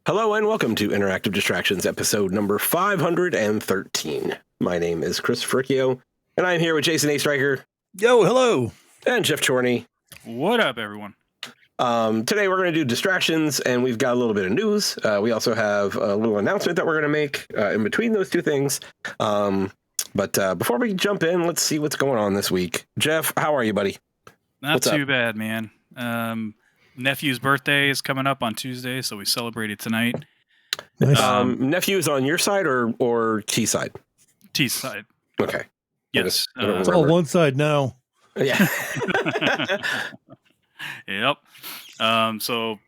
Hello and welcome to Interactive Distractions, episode number 513. My name is Chris Fricchio, and I'm here with Jason A. Stryker. Yo, hello. And Jeff Chorney. What up, everyone? Today we're going to do distractions, and we've got a little bit of news. We also have a little announcement that we're going to make in between those two things. But before we jump in, let's see what's going on this week. Jeff, how are you, buddy? Not too bad, man. Nephew's birthday is coming up on Tuesday, so we celebrated tonight. Nice. Nephew is on your side or T side? T side. Okay. Yes. It's all one side now. Yeah. Yep. So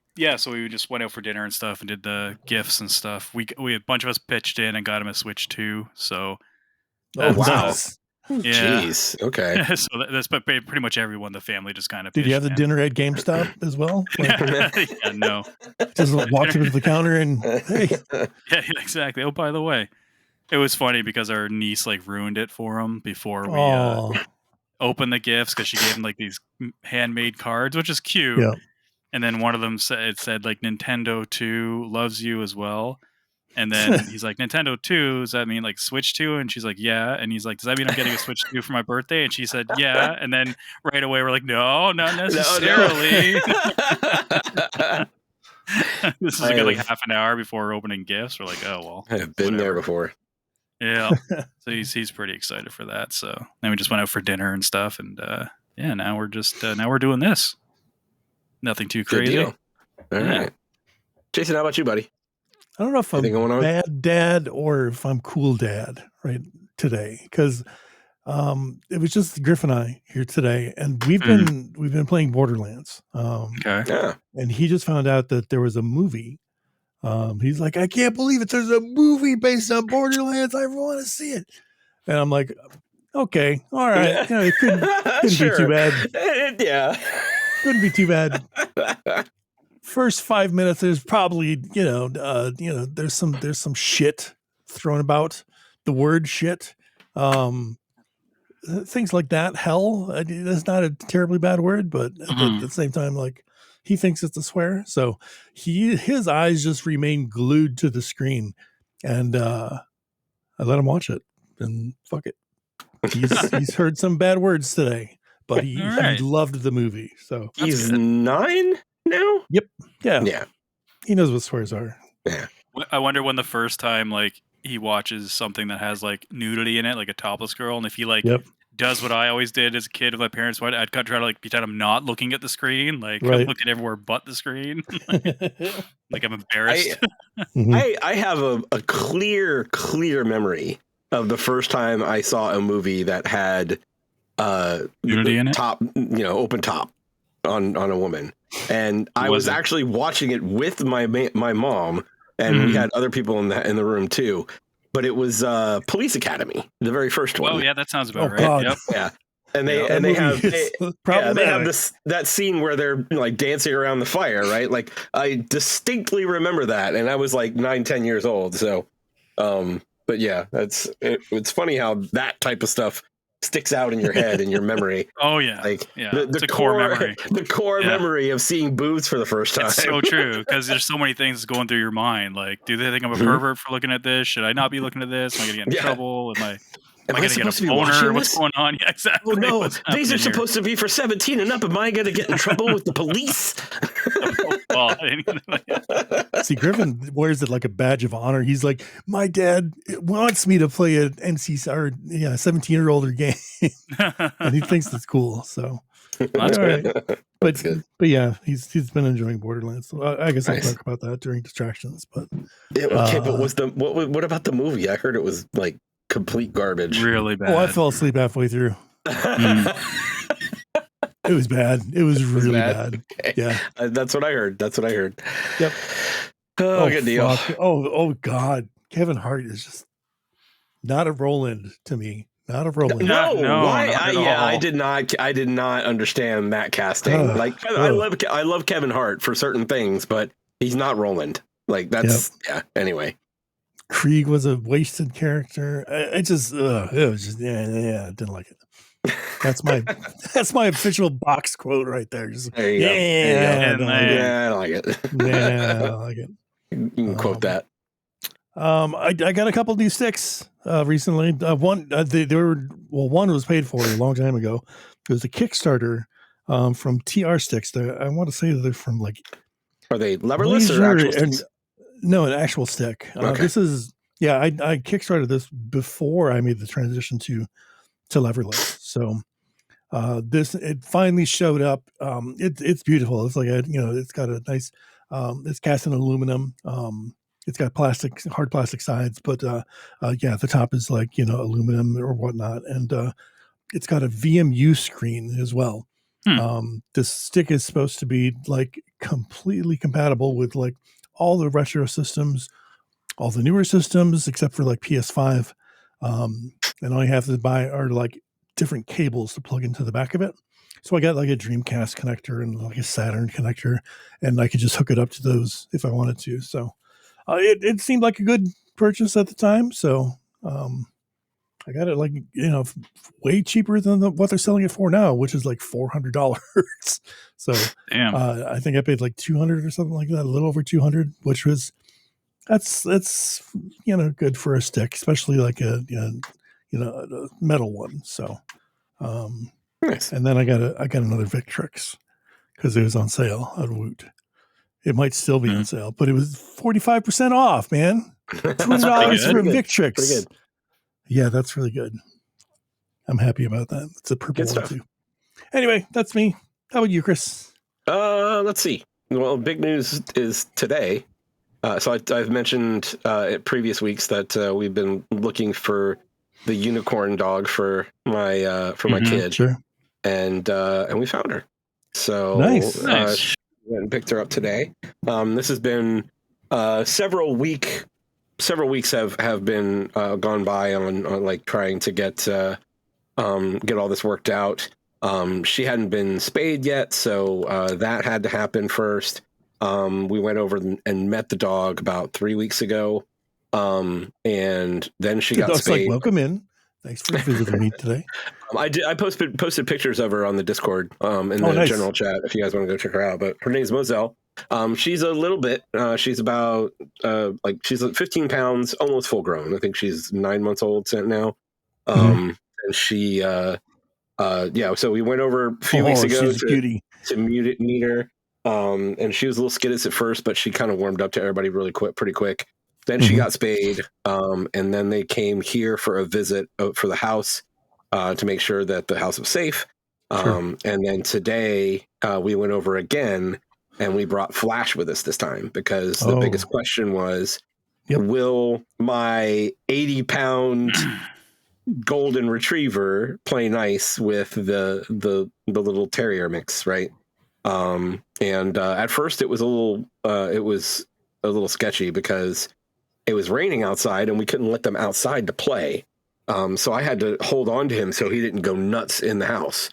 we just went out for dinner and stuff and did the gifts and stuff. We a bunch of us pitched in and got him a Switch 2. So Oh, wow. Nice. yeah. Jeez. Okay. So that's but pretty much everyone, the family, just kind of. Did you have the pitched dinner at GameStop as well? Like, in. Yeah, no. just walked up to the counter and hey, Yeah, exactly. Oh, by the way, it was funny because our niece ruined it for him before we opened the gifts because she gave him these handmade cards, which is cute. Yeah. And then one of them said Nintendo 2 loves you as well. And then he's like, Nintendo 2, does that mean Switch 2? And she's like, yeah. And he's like, does that mean I'm getting a Switch 2 for my birthday? And she said, yeah. And then right away we're like, no, not necessarily. No. This is a good half an hour before we're opening gifts. We're like, oh well. I have been there before. Yeah. So he's pretty excited for that. So then we just went out for dinner and stuff, and now we're just now we're doing this. Nothing too Good crazy. deal. All right. Jason, how about you, buddy? I don't know if I'm Anything going on? bad dad or if I'm cool dad right today because it was just Griff and I here today, and we've been playing Borderlands. Okay. Yeah. And he just found out that there was a movie. He's like, I can't believe it. There's a movie based on Borderlands. I want to see it. And I'm like, okay, all right. You know, it couldn't Sure. be too bad. Yeah. Couldn't be too bad. First 5 minutes, there's probably, there's some shit thrown about. The word shit. Things like that. Hell, that's not a terribly bad word, but at the same time, he thinks it's a swear. So his eyes just remain glued to the screen, and I let him watch it, and fuck it. He's heard some bad words today, but he loved the movie. So He's 9 now? Yep. Yeah. Yeah. He knows what swears are. Yeah. I wonder when the first time he watches something that has nudity in it, like a topless girl, and if he does what I always did as a kid with my parents, I'd try to pretend I'm not looking at the screen, I'm looking everywhere but the screen, I'm embarrassed. I have a clear memory of the first time I saw a movie that had nudity in it, top, open top on a woman, and I was actually watching it with my mom, and we had other people in the room too. But it was Police Academy, the very first one. Oh yeah, that sounds about right. God. Yep. Yeah, and they have that scene where they're dancing around the fire, right? I distinctly remember that, and I was 9-10 years old. So, but yeah, it's funny how that type of stuff sticks out in your head and your memory. Oh yeah, the core memory, the core memory of seeing boobs for the first time. It's so true because there's so many things going through your mind. Do they think I'm a pervert for looking at this? Should I not be looking at this? Am I going to get in trouble? Am I going to get a boner? What's going on? Yeah, exactly. Oh no, these are supposed to be for 17 and up. Am I going to get in trouble with the police? See, Griffin wears it like a badge of honor. He's like, my dad wants me to play an 17-year-older game, and he thinks it's cool. So, that's good. But yeah, he's been enjoying Borderlands. So I guess I'll talk about that during distractions. But but what about the movie? I heard it was complete garbage. Really bad. Oh, I fell asleep halfway through. It was bad. It was really bad. Okay. Yeah. That's what I heard. Yep. Oh, good deal. Oh, God. Kevin Hart is just not a Roland to me. Not a Roland. No. Why? I did not understand that casting. I love Kevin Hart for certain things, but he's not Roland. Anyway. Krieg was a wasted character. It was just I didn't like it. That's my official box quote right there. Just, there you go. I don't like it. Yeah, I don't like it. Yeah, I don't like it. You can quote that. I got a couple new sticks recently. One was paid for a long time ago. It was a Kickstarter from TR Sticks. I want to say they're from like. Are they leverless or actual sticks? No, an actual stick. Okay. This is I Kickstarted this before I made the transition to leverless. So it finally showed up. It's beautiful. It's like it's got a nice. It's cast in aluminum. It's got hard plastic sides, but the top is like aluminum or whatnot, and it's got a VMU screen as well. This stick is supposed to be like completely compatible with like all the retro systems, all the newer systems except for like PS5, and all you have to buy are like different cables to plug into the back of it. So I got like a Dreamcast connector and like a Saturn connector, and I could just hook it up to those if I wanted to. So it seemed like a good purchase at the time. So I got it like way cheaper than what they're selling it for now, which is like $400. So I think I paid like $200 or something like that, a little over $200, which was that's good for a stick, especially like a metal one. So nice. And then I got another Victrix because it was on sale at Woot. It might still be on sale, but it was 45% off, man. $200 for a Victrix. Pretty good. Yeah, that's really good. I'm happy about that. It's a purple one too. Anyway, that's me. How about you, Chris? Let's see. Well, big news is today. So I've mentioned in previous weeks that we've been looking for the unicorn dog for my kid, sure, and we found her. So nice. She went and picked her up today. This has been several weeks have been gone by on like trying to get all this worked out. She hadn't been spayed yet, so that had to happen first. We went over and met the dog about 3 weeks ago, and then she got spayed. Like, welcome in. Thanks for visiting me today. I posted pictures of her on the Discord in the general chat if you guys want to go check her out. But her name's Moselle. She's a little bit. She's about she's 15 pounds, almost full grown. I think she's 9 months old now. And she so we went over a few weeks ago to meet her. And she was a little skittish at first, but she kind of warmed up to everybody pretty quick. Then she got spayed, and then they came here for a visit for the house to make sure that the house was safe. And then today we went over again, and we brought Flash with us this time because the biggest question was, will my 80-pound golden retriever play nice with the little terrier mix, right? And at first it was a little sketchy because it was raining outside and we couldn't let them outside to play. So I had to hold on to him so he didn't go nuts in the house.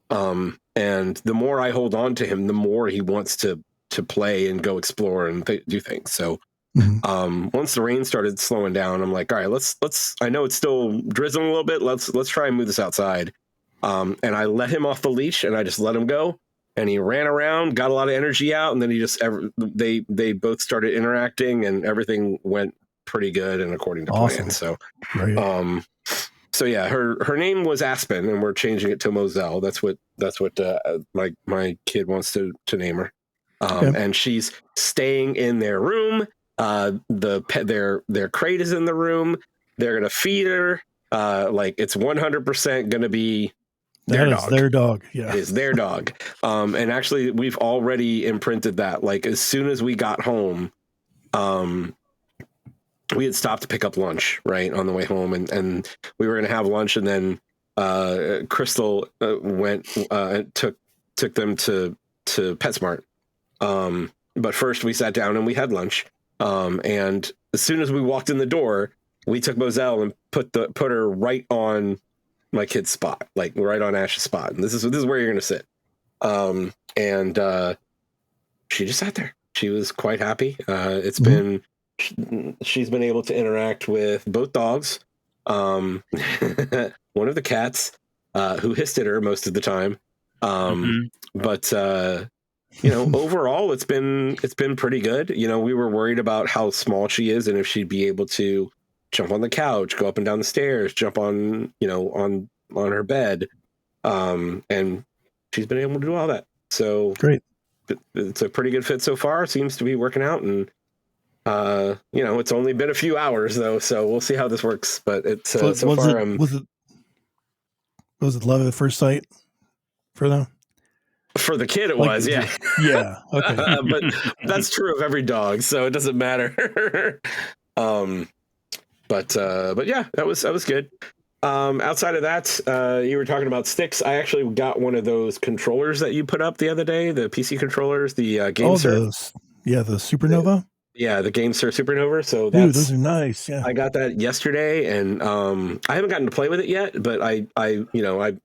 And the more I hold on to him, the more he wants to play and go explore and do things. So once the rain started slowing down, I'm like, all right, let's I know it's still drizzling a little bit. Let's try and move this outside. And I let him off the leash and I just let him go. And he ran around, got a lot of energy out, and then they both started interacting, and everything went pretty good and according to plan. So, so yeah, her name was Aspen, and we're changing it to Moselle. That's what my kid wants to name her. And she's staying in their room. Their crate is in the room. They're gonna feed her. It's 100% gonna be. Their dog. Yeah. It is their dog. And actually we've already imprinted that. Like as soon as we got home, we had stopped to pick up lunch right on the way home, and we were going to have lunch, and then Crystal went and took them to PetSmart. But first we sat down and we had lunch. And as soon as we walked in the door, we took Moselle and put her right on my kid's spot, like right on Ash's spot. And this is where you're going to sit. And she just sat there. She was quite happy. She's been able to interact with both dogs. One of the cats, who hissed at her most of the time. But overall it's been pretty good. We were worried about how small she is and if she'd be able to jump on the couch, go up and down the stairs, jump on on her bed, and she's been able to do all that. So great. It's a pretty good fit so far. Seems to be working out, and it's only been a few hours though, so we'll see how this works. But it's so far. Was it love at first sight for them? For the kid, it was, yeah. Yeah. Okay. But that's true of every dog, so it doesn't matter. But yeah, that was good. Outside of that, you were talking about sticks. I actually got one of those controllers that you put up the other day, the PC controllers, the GameSir. The Supernova. The GameSir Supernova. So those are nice. Yeah, I got that yesterday, and I haven't gotten to play with it yet, but I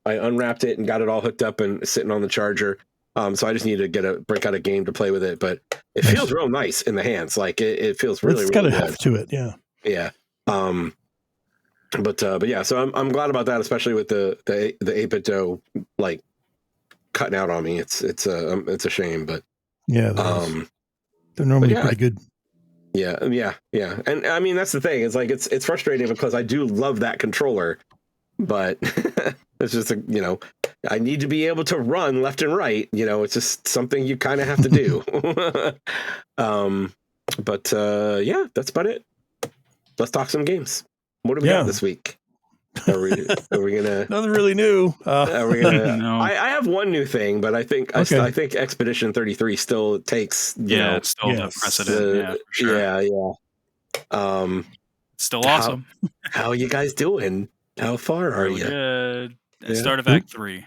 unwrapped it and got it all hooked up and sitting on the charger. So I just need to break out a game to play with it, but it feels real nice in the hands. Like it feels really, it's got really a heft to it. Yeah. Yeah. But yeah, so I'm glad about that, especially with the 8-bit dough like cutting out on me. It's a shame, but yeah, they're normally pretty good. Yeah, and I mean that's the thing. It's like it's frustrating because I do love that controller, but it's just I need to be able to run left and right. It's just something you kind of have to do. But yeah, that's about it. Let's talk some games. What do we got this week? Are we gonna nothing really new? Are we gonna? No. I have one new thing, but I think I think Expedition 33 still takes it's still the precedent. For sure. Yeah. Still awesome. How are you guys doing? How far are you? Good. Start of Act 3.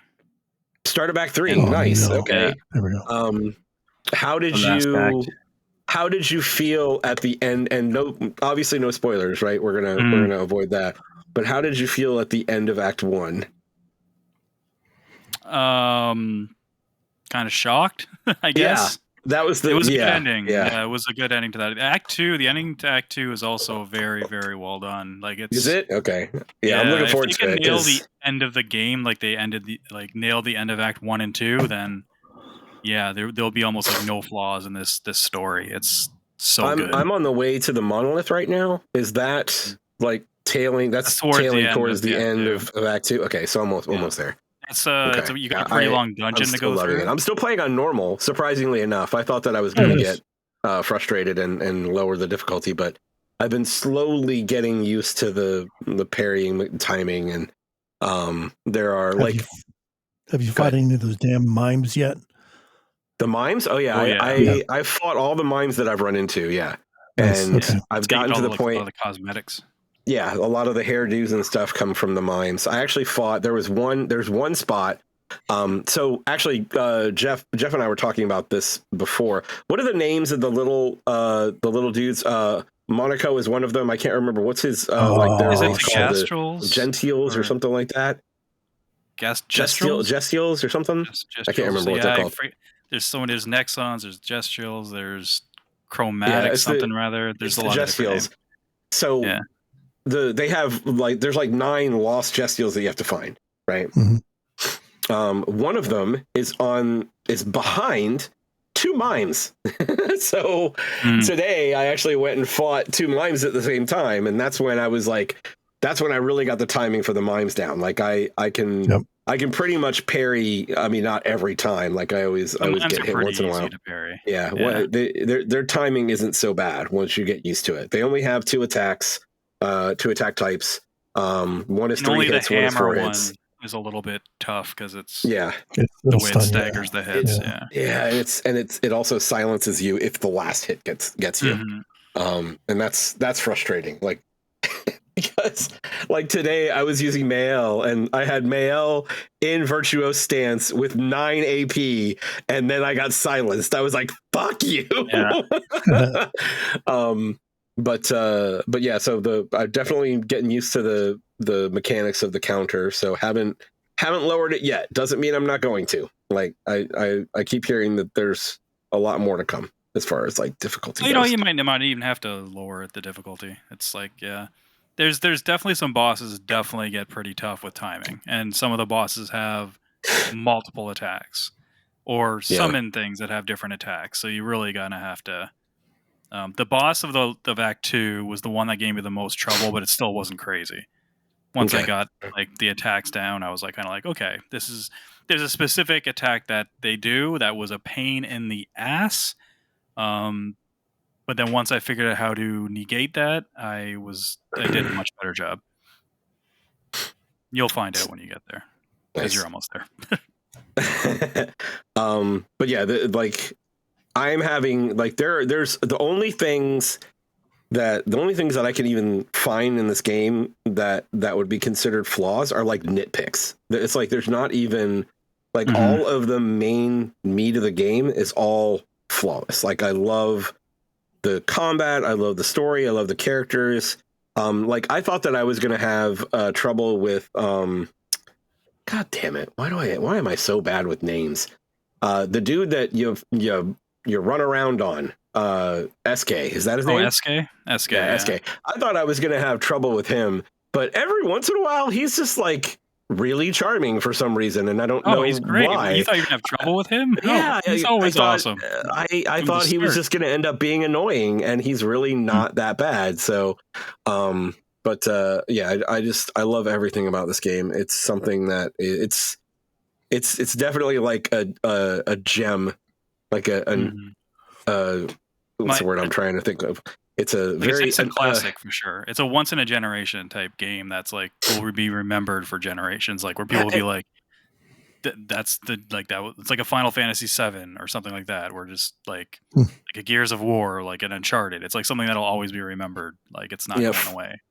Start of Act 3. Nice. No. Okay. There we go. How did you feel at the end? And obviously no spoilers, right? We're gonna avoid that. But how did you feel at the end of Act 1? Kind of shocked, I guess. Yeah, it was a good ending. Yeah, it was a good ending to that. Act 2, the ending to Act 2 is also very, very well done. Like is it? Okay. Yeah, I'm looking forward to it. If you can nail the end of the game, like they nailed the end of Act 1 and 2, then there'll be almost like no flaws in this story. It's so good. I'm on the way to the monolith right now. Is that like tailing towards the end of Act 2? Okay, so almost there. You got a pretty long dungeon to go through. I'm still playing on normal, surprisingly enough. I thought that I was going to get frustrated and lower the difficulty, but I've been slowly getting used to the parrying timing, and there are have you fought any of those damn mimes yet? The mimes? Oh yeah, I've fought all the mimes that I've run into. Yeah, and I've gotten to the point. All the cosmetics. Yeah, a lot of the hairdos and stuff come from the mimes. I actually fought. There's one spot. So actually, Jeff and I were talking about this before. What are the names of the little dudes? Monaco is one of them. I can't remember what's his is it the Gastrals? Gentiles or something like that. Gestials or something. I can't remember what they're called. There's Nexons. There's Gestials. There's Chromatic something rather. There's a lot of different names. So. Yeah. They have there's 9 lost Gestials that you have to find, right? Mm-hmm. One of them is behind 2 mimes. So today I actually went and fought 2 mimes at the same time, and that's when I really got the timing for the mimes down. Like I can pretty much parry. I mean, not every time. Like I always get hit once in a while. To parry. Yeah. Their timing isn't so bad once you get used to it. They only have 2 attacks. 2 attack types. One is 3 hits, one is 4 hits. Is a little bit tough because it's the way it staggers the hits. And it also silences you if the last hit gets you. Mm-hmm. And that's frustrating. Like because today I was using Mael and I had Mael in Virtuose stance with 9 AP, and then I got silenced. I was like, "Fuck you." Yeah. But yeah, so I'm definitely getting used to the mechanics of the counter. So haven't lowered it yet. Doesn't mean I'm not going to. Like I keep hearing that there's a lot more to come as far as difficulty. Well, you might even have to lower the difficulty. It's there's definitely some bosses definitely get pretty tough with timing, and some of the bosses have multiple attacks. or summon things that have different attacks. So you really gonna have to. The boss of Act 2 was the one that gave me the most trouble, but it still wasn't crazy. Once I got like the attacks down, I was like kind of like, okay, there's a specific attack that they do that was a pain in the ass. But then once I figured out how to negate that, I did a much better job. You'll find out when you get there because you're almost there. But yeah, I'm having like there's the only things that I can even find in this game that would be considered flaws are like nitpicks. It's like there's not even like all of the main meat of the game is all flawless. Like I love the combat, I love the story, I love the characters. Like I thought that I was gonna have trouble with God damn it, why am I so bad with names? The dude that you run around on, SK, is that his name? SK? SK. Yeah, SK. I thought I was going to have trouble with him, but every once in a while, he's just like really charming for some reason, and I don't know he's great. why. You thought you were going to have trouble with him? Yeah, he's always awesome. I thought he was just going to end up being annoying, and he's really not that bad. So, yeah, I love everything about this game. It's something that it's definitely like a gem, like what's the word I'm trying to think of? It's it's a classic for sure. It's a once in a generation type game that's like will be remembered for generations. Like where people will be like, "That's the like that." It's like a Final Fantasy VII or something like that. Where just like a Gears of War, or like an Uncharted. It's like something that'll always be remembered. Like it's not going away.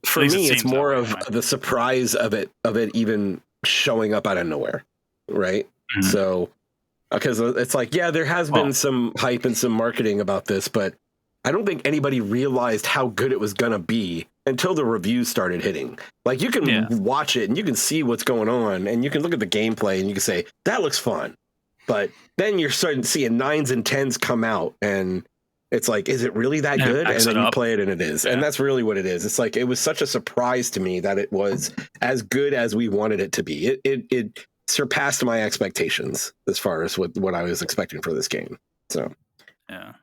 For me, it's more of the surprise of it even showing up out of nowhere, right? So. Because it's like, yeah, there has been some hype and some marketing about this, but I don't think anybody realized how good it was going to be until the reviews started hitting. Like, you can watch it and you can see what's going on, and you can look at the gameplay and you can say, that looks fun. But then you're starting to see 9s and 10s come out, and it's like, is it really that good? And then you play it and it is. And that's really what it is. It's like, it was such a surprise to me that it was as good as we wanted it to be. It surpassed my expectations as far as what I was expecting for this game. So, yeah,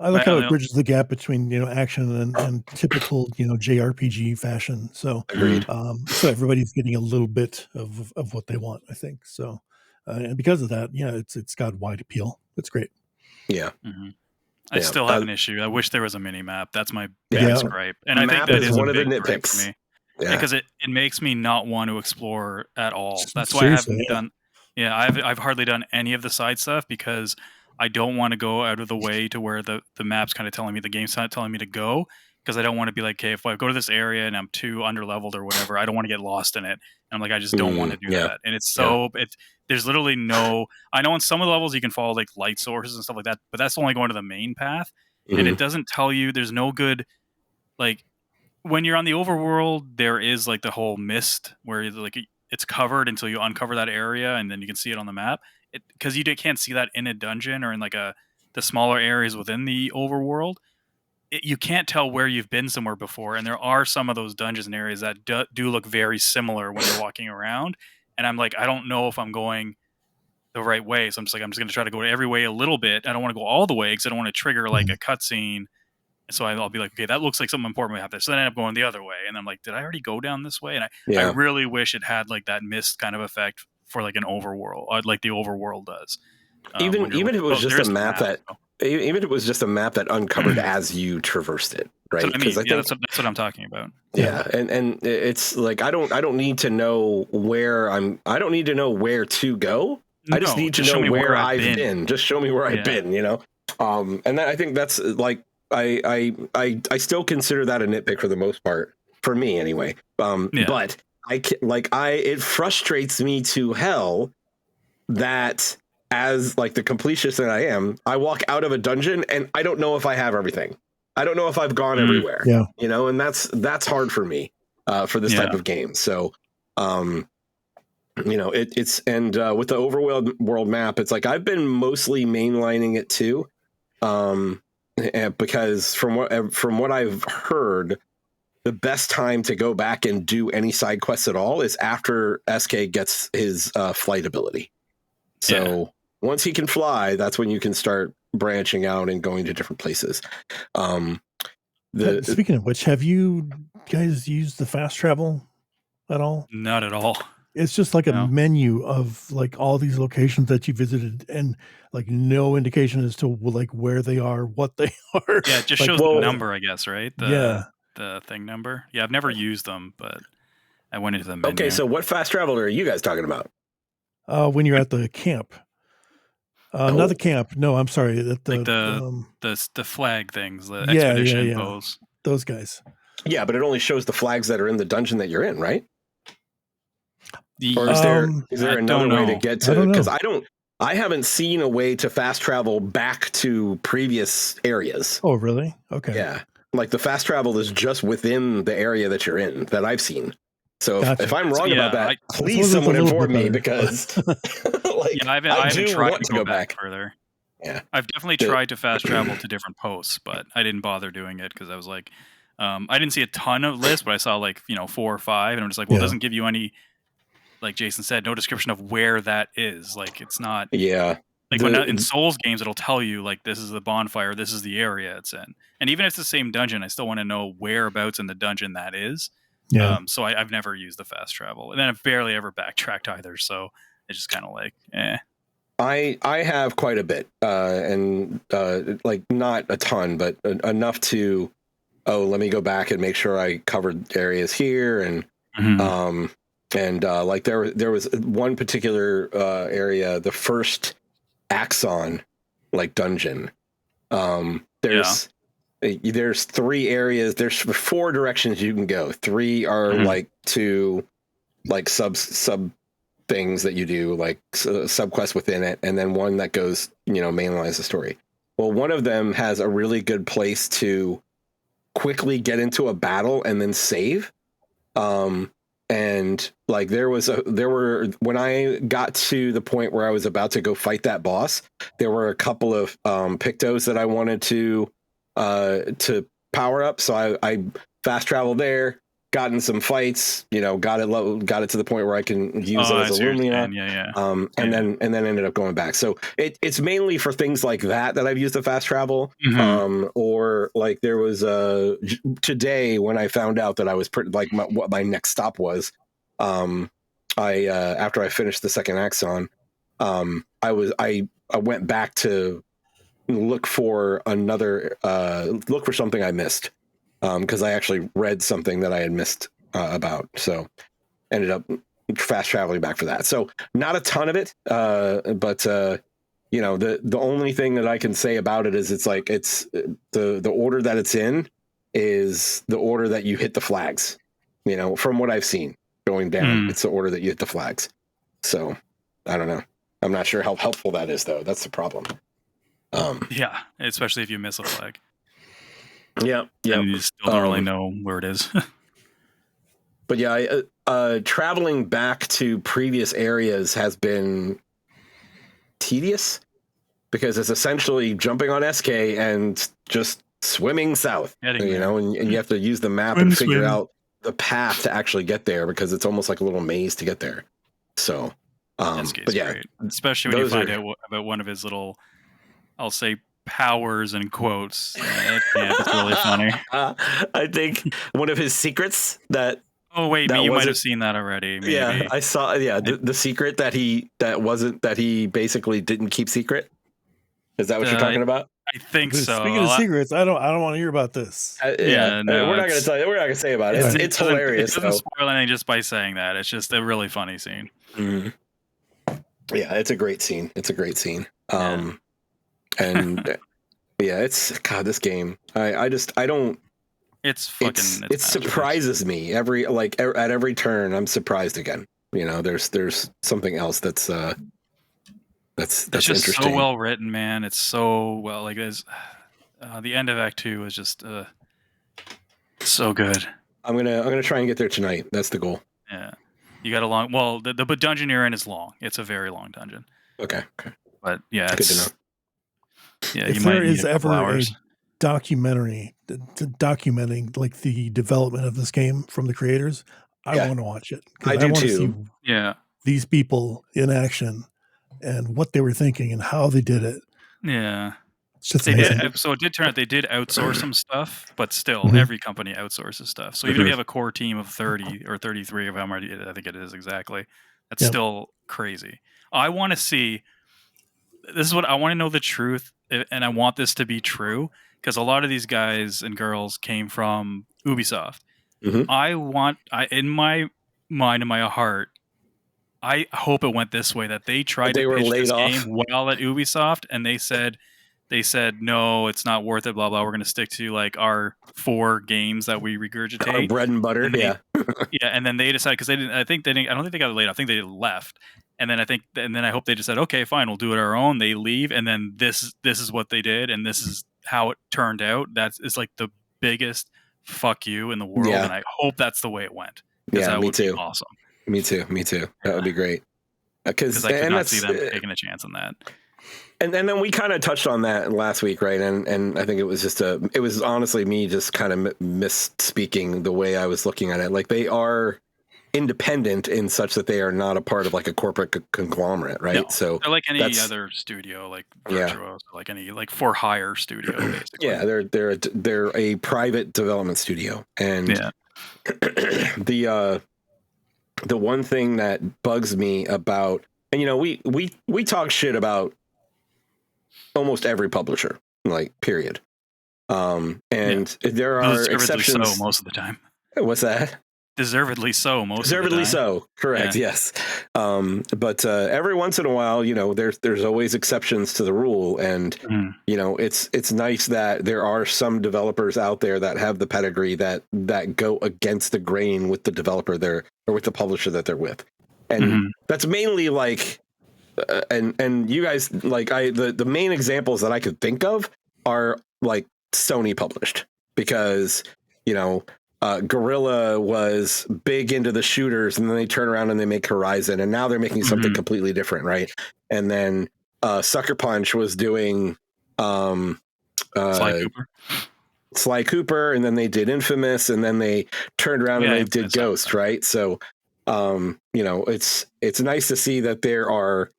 I like how it bridges the gap between action and typical JRPG fashion. So, agreed. So everybody's getting a little bit of what they want, I think. So, and because of that, it's got wide appeal. It's great. Yeah. I still have an issue. I wish there was a mini map. That's my biggest gripe, and I think that is one of the nitpicks for me. Yeah. Because it makes me not want to explore at all. That's why I haven't done. Yeah, I've hardly done any of the side stuff because I don't want to go out of the way to where the map's kind of telling me, the game's not telling me to go, because I don't want to be like, okay, if I go to this area and I'm too underleveled or whatever, I don't want to get lost in it. And I'm like, I just don't want to do that. And it's there's literally no. I know on some of the levels you can follow like light sources and stuff like that, but that's only going to the main path, and it doesn't tell you. There's no good like. When you're on the overworld, there is like the whole mist where like it's covered until you uncover that area, and then you can see it on the map. Because you can't see that in a dungeon or in like the smaller areas within the overworld. You can't tell where you've been somewhere before, and there are some of those dungeons and areas that do look very similar when you're walking around. And I'm like, I don't know if I'm going the right way, so I'm just going to try to go every way a little bit. I don't want to go all the way because I don't want to trigger like a cutscene. So I'll be like, okay, that looks like something important we have there. So then I end up going the other way. And I'm like, did I already go down this way? And I really wish it had like that mist kind of effect for like an overworld, like the overworld does. Even if it was just a map even if it was just a map that uncovered as you traversed it, right? Because I think that's what I'm talking about. Yeah, and it's like I don't need to know where I don't need to know where to go. I just need to know where I've been. Just show me where I've been, And I think that's like. I still consider that a nitpick for the most part, for me anyway. But it frustrates me to hell that as like the completionist that I am, I walk out of a dungeon and I don't know if I have everything. I don't know if I've gone everywhere. Yeah. And that's hard for me for this type of game. So it's with the overworld world map, it's like I've been mostly mainlining it too. Because from what I've heard, the best time to go back and do any side quests at all is after SK gets his flight ability. So once he can fly, that's when you can start branching out and going to different places. Speaking of which, have you guys used the fast travel at all? Not at all. It's just like a menu of like all these locations that you visited, and like no indication as to like where they are, what they are. Yeah, it just like, shows the number, I guess, right? The thing number. Yeah, I've never used them, but I went into the menu. Okay, so what fast travel are you guys talking about? When you're at the camp. Not the camp. No, I'm sorry. The flag things, the expedition pose. Those guys. Yeah, but it only shows the flags that are in the dungeon that you're in, right? Or is there another way to get to? Because I haven't seen a way to fast travel back to previous areas. Oh, really? Okay. Yeah, like the fast travel is just within the area that you're in that I've seen. So if I'm wrong about that, please someone inform me, because I haven't tried to go back further. Yeah, I've definitely tried to fast travel to different posts, but I didn't bother doing it because I was like, I didn't see a ton of lists, but I saw like 4 or 5, and I'm just like, well, it doesn't give you any, like Jason said, no description of where that is. Like it's not. Yeah. Like in Souls games, it'll tell you like this is the bonfire, this is the area it's in, and even if it's the same dungeon, I still want to know whereabouts in the dungeon that is. Yeah. So I've never used the fast travel, and then I've barely ever backtracked either. So it's just kind of like, eh. I have quite a bit, and like not a ton, but enough to, let me go back and make sure I covered areas here, and like there was one particular area, the first Axon like dungeon. There's 3 areas. There's 4 directions you can go. 3 are like to like sub things that you do, like subquests within it, and then one that goes, mainlines the story. Well, one of them has a really good place to quickly get into a battle and then save. And like when I got to the point where I was about to go fight that boss, there were a couple of pictos that I wanted to power up. So I fast traveled there, got in some fights, got it to the point where I can use it as a Lumia. And then ended up going back. So it's mainly for things like that I've used the fast travel. Or like there was today when I found out that I was what my next stop was, I after I finished the second Axon, I went back to look for something I missed. Because I actually read something that I had missed about, so ended up fast traveling back for that. So not a ton of it, but the only thing that I can say about it is it's the order that it's in is the order that you hit the flags. From what I've seen going down, it's the order that you hit the flags. So I don't know. I'm not sure how helpful that is, though. That's the problem. Yeah, especially if you miss a flag. Yeah. And you still don't really know where it is. But yeah, traveling back to previous areas has been tedious because it's essentially jumping on SK and just swimming south, and you have to use the map and figure out the path to actually get there because it's almost like a little maze to get there. So, but yeah, great. Especially when you find out about one of his little, I'll say, powers and quotes. It's really funny. I think one of his secrets that. Oh wait, you might have seen that already. Maybe. Yeah, I saw. Yeah, the secret that he basically didn't keep secret. Is that what you're talking about? I think so. Speaking of secrets, I don't want to hear about this. No, we're not going to tell you. We're not going to say about it. It's hilarious. It doesn't spoil anything just by saying that. It's just a really funny scene. Mm-hmm. Yeah, it's a great scene. And yeah, it's this game. I don't. It's fucking. It surprises me at every turn. I'm surprised again. There's something else that's just interesting. So well written, man. It's so well. Like the end of Act 2 is just so good. I'm gonna try and get there tonight. That's the goal. Yeah, you got a long. Well, the dungeon you're in is long. It's a very long dungeon. Okay. But yeah, it's good to know. Yeah, if there is ever a documentary documenting like the development of this game from the creators, I want to watch it. I do want too. to see these people in action and what they were thinking and how they did it. Yeah. It's just They amazing. did, so it did turn out they did outsource some stuff, but still, every company outsources stuff. So even if you have a core team of 30 or 33 of how many, I think it is exactly, that's still crazy. I want to see, this is what I want to know, the truth, and I want this to be true, because a lot of these guys and girls came from Ubisoft. In my mind and my heart, I hope it went this way, that they tried to pitch this game well at Ubisoft, and they said, no, it's not worth it, blah, blah. We're going to stick to like our 4 games that we regurgitate. Our bread and butter, yeah. And then they decided, because I don't think they got laid off. I think they left. And then I hope they just said, okay, fine, we'll do it our own. They leave. And then this is what they did. And this is how it turned out. It's like the biggest fuck you in the world. And I hope that's the way it went. Yeah, me too. Awesome. Me too. That would be great. Because I could not see them taking a chance on that. And then we kind of touched on that last week, right? And I think it was it was honestly me just kind of misspeaking the way I was looking at it. Like, they are independent in such that they are not a part of like a corporate conglomerate, right? No, so they're like any other studio, like Virtuos, like any like for hire studio, basically. Yeah, they're a private development studio, and the one thing that bugs me about, and we talk shit about almost every publisher, like, period. And there are exceptions. So most of the time. What's that? Deservedly so most Deservedly of the time. So, correct. Yes. But every once in a while, there's always exceptions to the rule, and it's nice that there are some developers out there that have the pedigree that go against the grain with the developer or with the publisher that they're with, and that's mainly like. And you guys, like, the main examples that I could think of are like Sony published, because Guerrilla was big into the shooters, and then they turn around and they make Horizon, and now they're making something completely different, right? And then Sucker Punch was doing Sly Cooper, and then they did Infamous, and then they turned around and they did Ghost, right? So it's nice to see that there are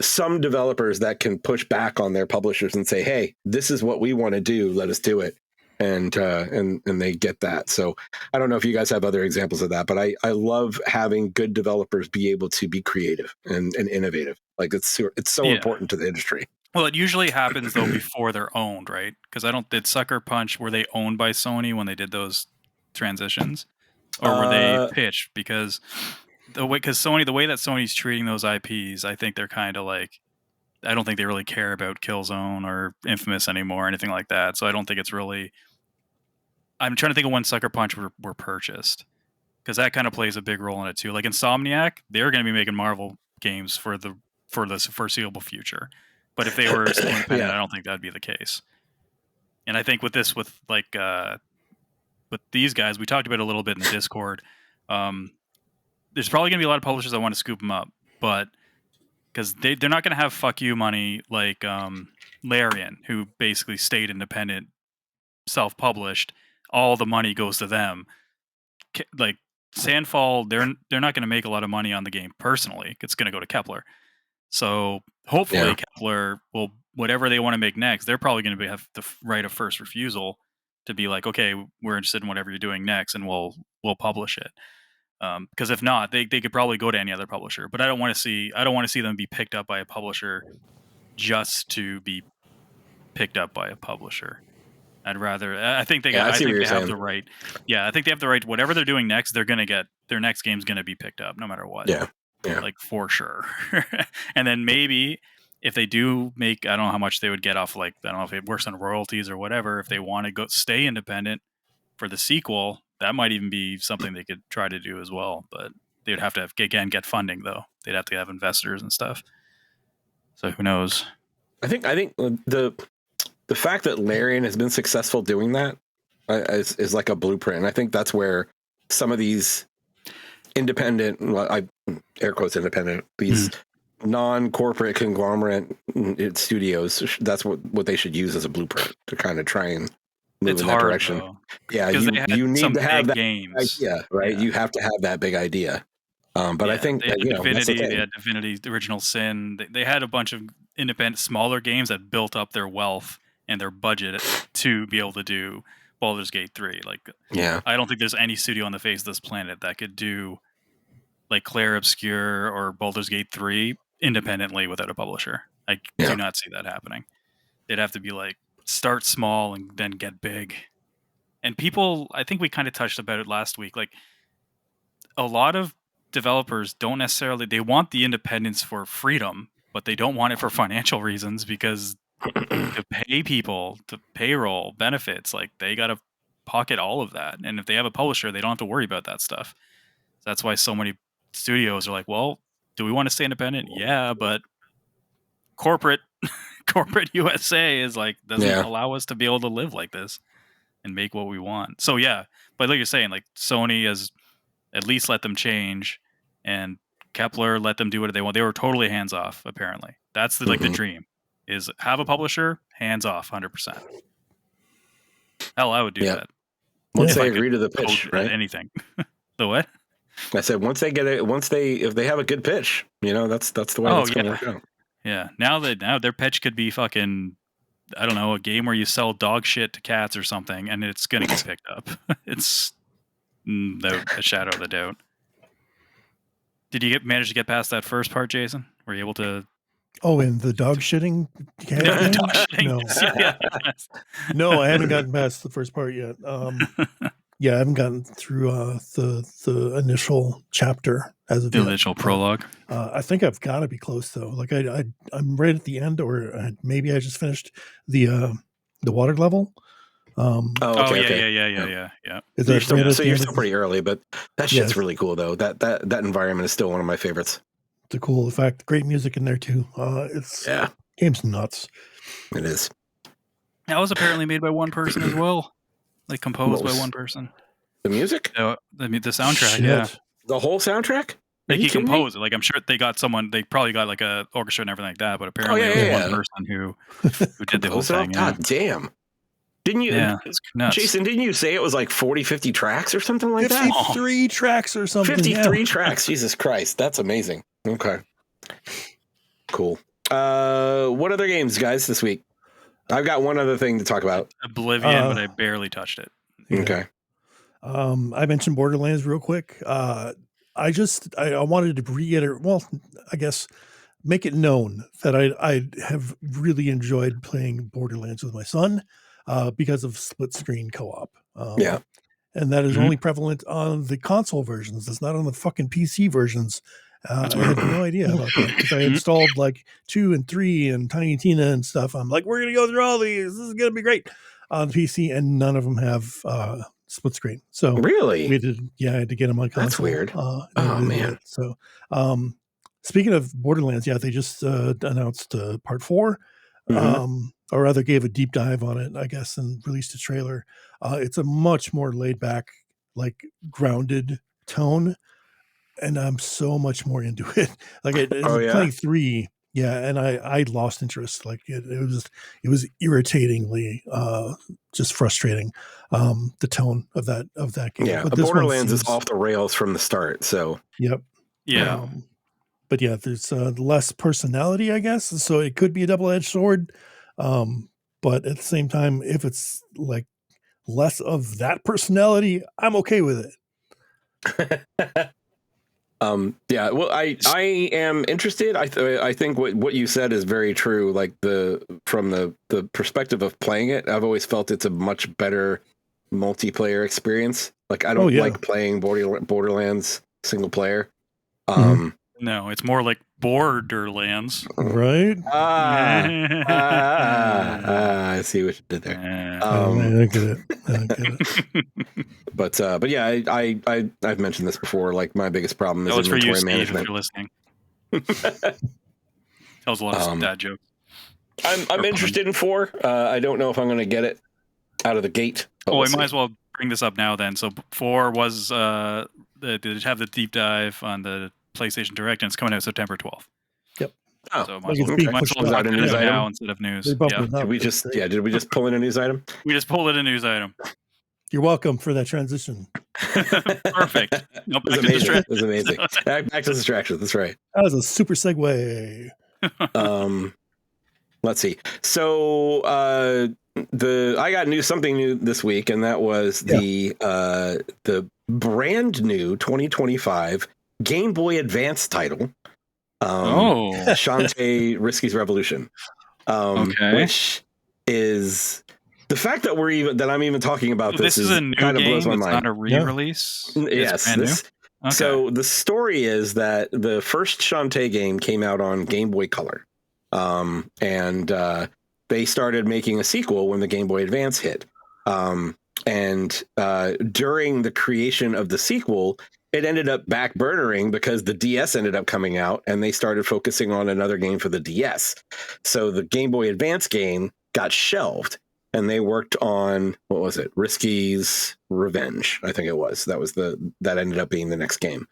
some developers that can push back on their publishers and say, hey, this is what we want to do, let us do it. And they get that. So I don't know if you guys have other examples of that, but I love having good developers be able to be creative and innovative. Like, it's so important to the industry. Well, it usually happens though before they're owned, right? Because did Sucker Punch, were they owned by Sony when they did those transitions, or were they pitched? Because the way that Sony's treating those IPs, I think they're kind of like, I don't think they really care about Killzone or Infamous anymore or anything like that. So I don't think it's really. I'm trying to think of when Sucker Punch were purchased, because that kind of plays a big role in it too. Like Insomniac, they're going to be making Marvel games for the foreseeable future. But if they were still independent, I don't think that'd be the case. And I think with these guys, we talked about it a little bit in the Discord. There's probably going to be a lot of publishers that want to scoop them up, but because they're not going to have fuck you money like Larian, who basically stayed independent, self-published. All the money goes to them. Like Sandfall, they're not going to make a lot of money on the game personally. It's going to go to Kepler. So hopefully Kepler will, whatever they want to make next, they're probably going to have the right of first refusal to be like, okay, we're interested in whatever you're doing next, and we'll publish it. Because if not, they could probably go to any other publisher. But I don't want to see them be picked up by a publisher just to be picked up by a publisher. I'd rather. I think they have the right. Yeah, I think they have the right. Whatever they're doing next, they're gonna get their next game's gonna be picked up no matter what. Yeah. Like for sure. And then maybe if they do make, I don't know how much they would get off. Like, I don't know if it works on royalties or whatever. If they want to stay independent for the sequel, that might even be something they could try to do as well. But they would have to get funding though. They'd have to have investors and stuff. So who knows? I think the fact that Larian has been successful doing that is like a blueprint. And I think that's where some of these independent, air quotes independent, these non-corporate conglomerate studios, that's what they should use as a blueprint to kind of try and move in that direction. Though. Yeah, you need to have that games. idea, right? Yeah. You have to have that big idea. But I think they had Divinity, they had Divinity, the Original Sin. They had a bunch of independent, smaller games that built up their wealth and their budget to be able to do Baldur's Gate 3. Like, I don't think there's any studio on the face of this planet that could do like Clair Obscur or Baldur's Gate 3 independently without a publisher. I do not see that happening. They'd have to be like start small and then get big. And people, I think we kind of touched about it last week. Like, a lot of developers don't necessarily, they want the independence for freedom, but they don't want it for financial reasons, because to pay people, to payroll, benefits, like they got to pocket all of that. And if they have a publisher, they don't have to worry about that stuff. That's why so many studios are like, well, do we want to stay independent? Yeah, but corporate USA is like, doesn't allow us to be able to live like this and make what we want. So but like you're saying, like Sony has at least let them change, and Kepler let them do what they want. They were totally hands off. Apparently, that's the dream, is have a publisher, hands off, 100%. Hell, I would do that. Once they agree to the pitch, right? Anything. The what? I said if they have a good pitch, that's the way it's going to work out. Yeah. Now their pitch could be fucking, I don't know, a game where you sell dog shit to cats or something, and it's going to get picked up. It's a shadow of a doubt. Did you manage to get past that first part, Jason? Were you able to? Oh, and the dog shitting cat? Dog shitting. No, I haven't gotten past the first part yet. I haven't gotten through the initial chapter as of the initial prologue. I think I've got to be close though. Like I'm right at the end, or maybe I just finished the water level. Yeah. You're still pretty early, but that shit's really cool though. That environment is still one of my favorites. It's a cool effect. Great music in there too. Game's nuts. It is. That was apparently made by one person as well. Like composed by one person. The music? The soundtrack, Shit. The whole soundtrack? Like he composed it. Like I'm sure they probably got like a orchestra and everything like that, but apparently it was one person who did the whole thing. God damn. Didn't you, Jason, didn't you say it was like 40, 50 tracks or something like 53 tracks or something. 53 tracks. Jesus Christ. That's amazing. Okay. Cool. What other games, guys, this week? I've got one other thing to talk about. Oblivion, but I barely touched it. Yeah. Okay. I mentioned Borderlands real quick. I wanted to reiterate, I guess, make it known that I have really enjoyed playing Borderlands with my son because of split screen co-op. And that is only prevalent on the console versions. It's not on the fucking PC versions. I had no idea about that, because I installed like 2 and 3 and Tiny Tina and stuff. I'm like, we're going to go through all these. This is going to be great on PC, and none of them have split screen. So really, I had to get them on console. That's weird. Oh man. So speaking of Borderlands, they just announced part 4, or rather gave a deep dive on it, I guess, and released a trailer. It's a much more laid back, like grounded tone. And I'm so much more into it. Like playing 3, and I lost interest. Like it was irritatingly just frustrating, the tone of that game. Yeah, but Borderlands is off the rails from the start. So yep, yeah. But there's less personality, I guess. So it could be a double-edged sword. But at the same time, if it's like less of that personality, I'm okay with it. Well, I am interested. I think what you said is very true. Like from the perspective of playing it, I've always felt it's a much better multiplayer experience. Like I don't like playing Borderlands single player. No, it's more like Borderlands, right? I see what you did there. I get it. But yeah, I've mentioned this before. Like my biggest problem is inventory management. If you're listening. Tells a lot of dad jokes. I'm interested in 4. I don't know if I'm going to get it out of the gate. Well, we might as well bring this up now then. So 4 was did have the deep dive on the PlayStation Direct, and it's coming out September 12th. Yep. So might as well talk about it now instead of news. Did we just pull in a news item? We just pulled in a news item. You're welcome for that transition. Perfect. Nope, It was amazing. Back to distractions. That's right. That was a super segue. Let's see. So I got something new this week, and that was the brand new 2025 Game Boy Advance title. Shantae Risky's Revolution. Which is the fact that I'm even talking about this is a new kind of game. blows my It's mind. not a re-release. Yes. So the story is that the first Shantae game came out on Game Boy Color. And they started making a sequel when the Game Boy Advance hit. And during the creation of the sequel, it ended up backburnering because the DS ended up coming out and they started focusing on another game for the DS. So the Game Boy Advance game got shelved and they worked on, what was it? Risky's Revenge, I think it was. That ended up being the next game.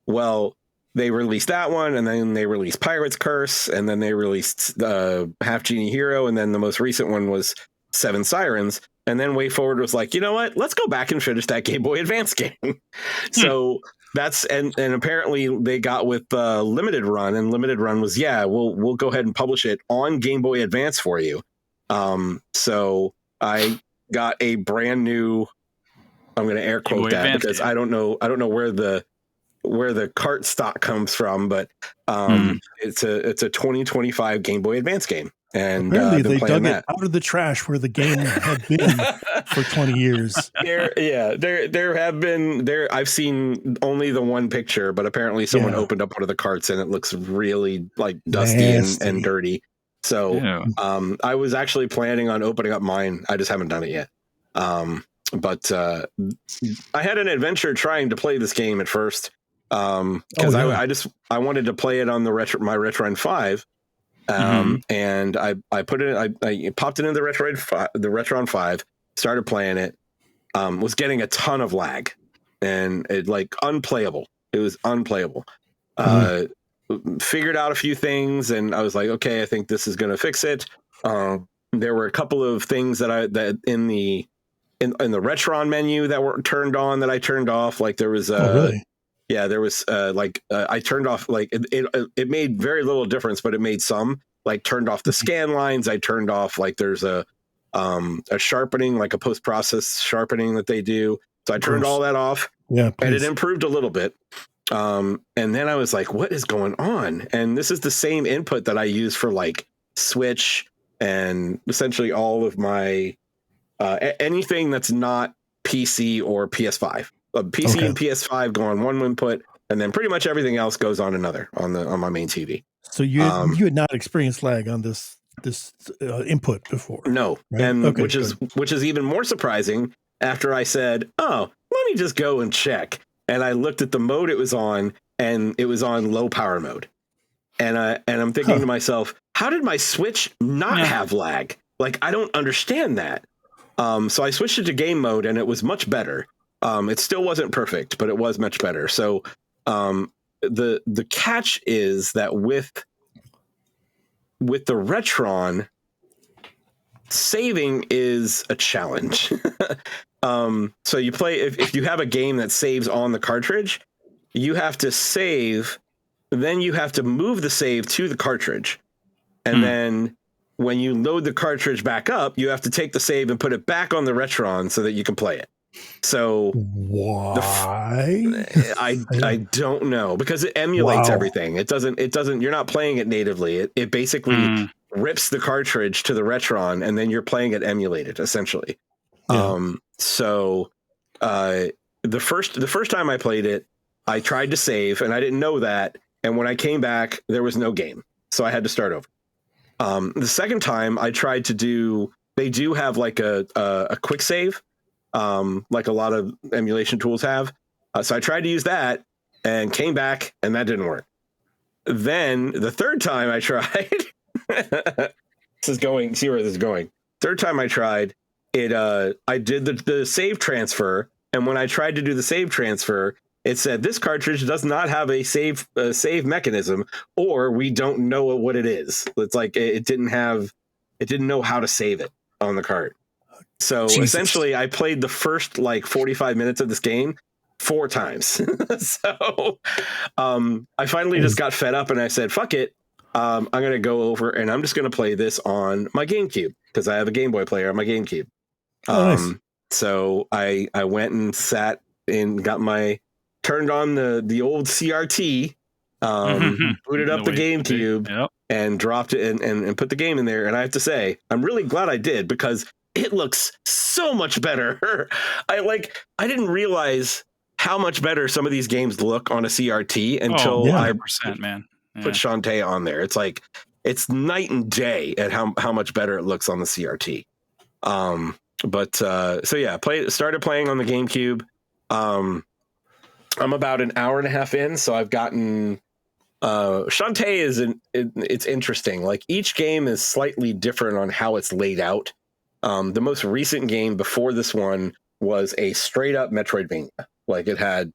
Well, they released that one, and then they released Pirate's Curse, and then they released Half Genie Hero, and then the most recent one was Seven Sirens. And then Way Forward was like, you know what? Let's go back and finish that Game Boy Advance game. So that's and apparently they got with Limited Run, and Limited Run was we'll go ahead and publish it on Game Boy Advance for you. So I got a brand new. I'm going to air quote that Advance because game. I don't know where the cart stock comes from, but it's a 2025 Game Boy Advance game. And apparently they dug it out of the trash where the game had been for 20 years. There have been I've seen only the one picture, but apparently someone opened up one of the carts and it looks really like dusty and dirty. So I was actually planning on opening up mine. I just haven't done it yet. But I had an adventure trying to play this game at first. Because I wanted to play it on my Retron 5, and I put it I popped it in the Retron 5, started playing it, was getting a ton of lag, and it unplayable. It was unplayable. Figured out a few things, and I was like, okay, I think this is going to fix it. There were a couple of things that in the Retron menu that were turned on that I turned off. Like there was really? Yeah, there was I turned off it made very little difference, but it made some. Turned off the scan lines. I turned off there's a sharpening, a post-process sharpening that they do. So I turned all that off. Yeah, and it improved a little bit. And then I was like, what is going on? And this is the same input that I use for Switch and essentially all of my anything that's not PC or PS5. PC and PS5 go on one input, and then pretty much everything else goes on another on my main TV. So you had not experienced lag on this input before? No, right? And which is even more surprising after I said, "Oh, let me just go and check." And I looked at the mode it was on, and it was on low power mode. And I'm thinking to myself, how did my Switch not have lag? I don't understand that. So I switched it to game mode, and it was much better. It still wasn't perfect, but it was much better. So the catch is that with the Retron, saving is a challenge. So you play if you have a game that saves on the cartridge, you have to save, then you have to move the save to the cartridge, and then when you load the cartridge back up, you have to take the save and put it back on the Retron so that you can play it. So why? I don't know, because it emulates everything. It doesn't you're not playing it natively. It basically rips the cartridge to the Retron, and then you're playing it emulated essentially. So the first time I played it, I tried to save and I didn't know that, and when I came back there was no game, so I had to start over. The second time I tried to do, they do have a quick save, like a lot of emulation tools have. So I tried to use that and came back, and that didn't work. Then the third time I tried, see where this is going. Third time I tried it, I did the save transfer, and when I tried to do the save transfer, it said this cartridge does not have a save mechanism, or we don't know what it is. It's it didn't know how to save it on the cart. So Jesus. essentially, I played the first like 45 minutes of this game 4 times. So I finally just got fed up and I said, fuck it. I'm going to go over and I'm just going to play this on my GameCube because I have a Game Boy player on my GameCube. Nice. So I went and sat and turned on the old CRT, booted up the GameCube and dropped it and put the game in there. And I have to say, I'm really glad I did because it looks so much better. I didn't realize how much better some of these games look on a CRT until 100%, man. Put Shantae on there. It's like it's night and day at how much better it looks on the CRT. Started playing on the GameCube. I'm about an hour and a half in, so I've gotten Shantae it's interesting. Like each game is slightly different on how it's laid out. The most recent game before this one was a straight up Metroidvania. Like it had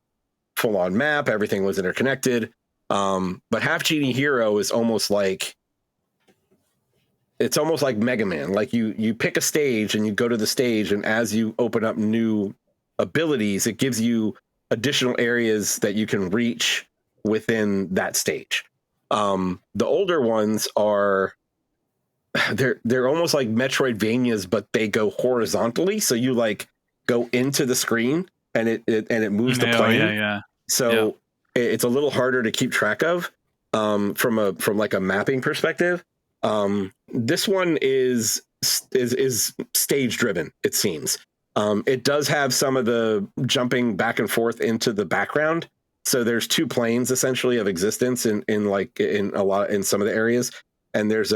full on map, everything was interconnected. But Half Genie Hero is almost like Mega Man. Like you pick a stage and you go to the stage, and as you open up new abilities, it gives you additional areas that you can reach within that stage. The older ones are they're almost like Metroidvanias, but they go horizontally. So you like go into the screen and it moves the plane. So it's a little harder to keep track of from like a mapping perspective. This one is stage driven, it seems. It does have some of the jumping back and forth into the background. So there's 2 planes essentially of existence in some of the areas. And there's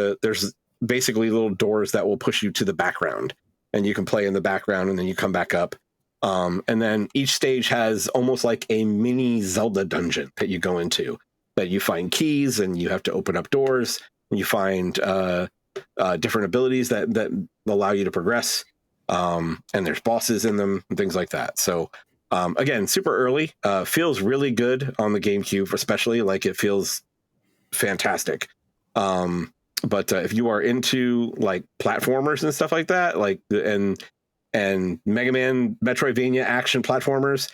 basically little doors that will push you to the background, and you can play in the background and then you come back up. And then each stage has almost like a mini Zelda dungeon that you go into, that you find keys and you have to open up doors, and you find different abilities that allow you to progress. And there's bosses in them and things like that. So again, super early, feels really good on the GameCube, especially. Like it feels fantastic. But if you are into like platformers and stuff like that, like and Mega Man, Metroidvania action platformers,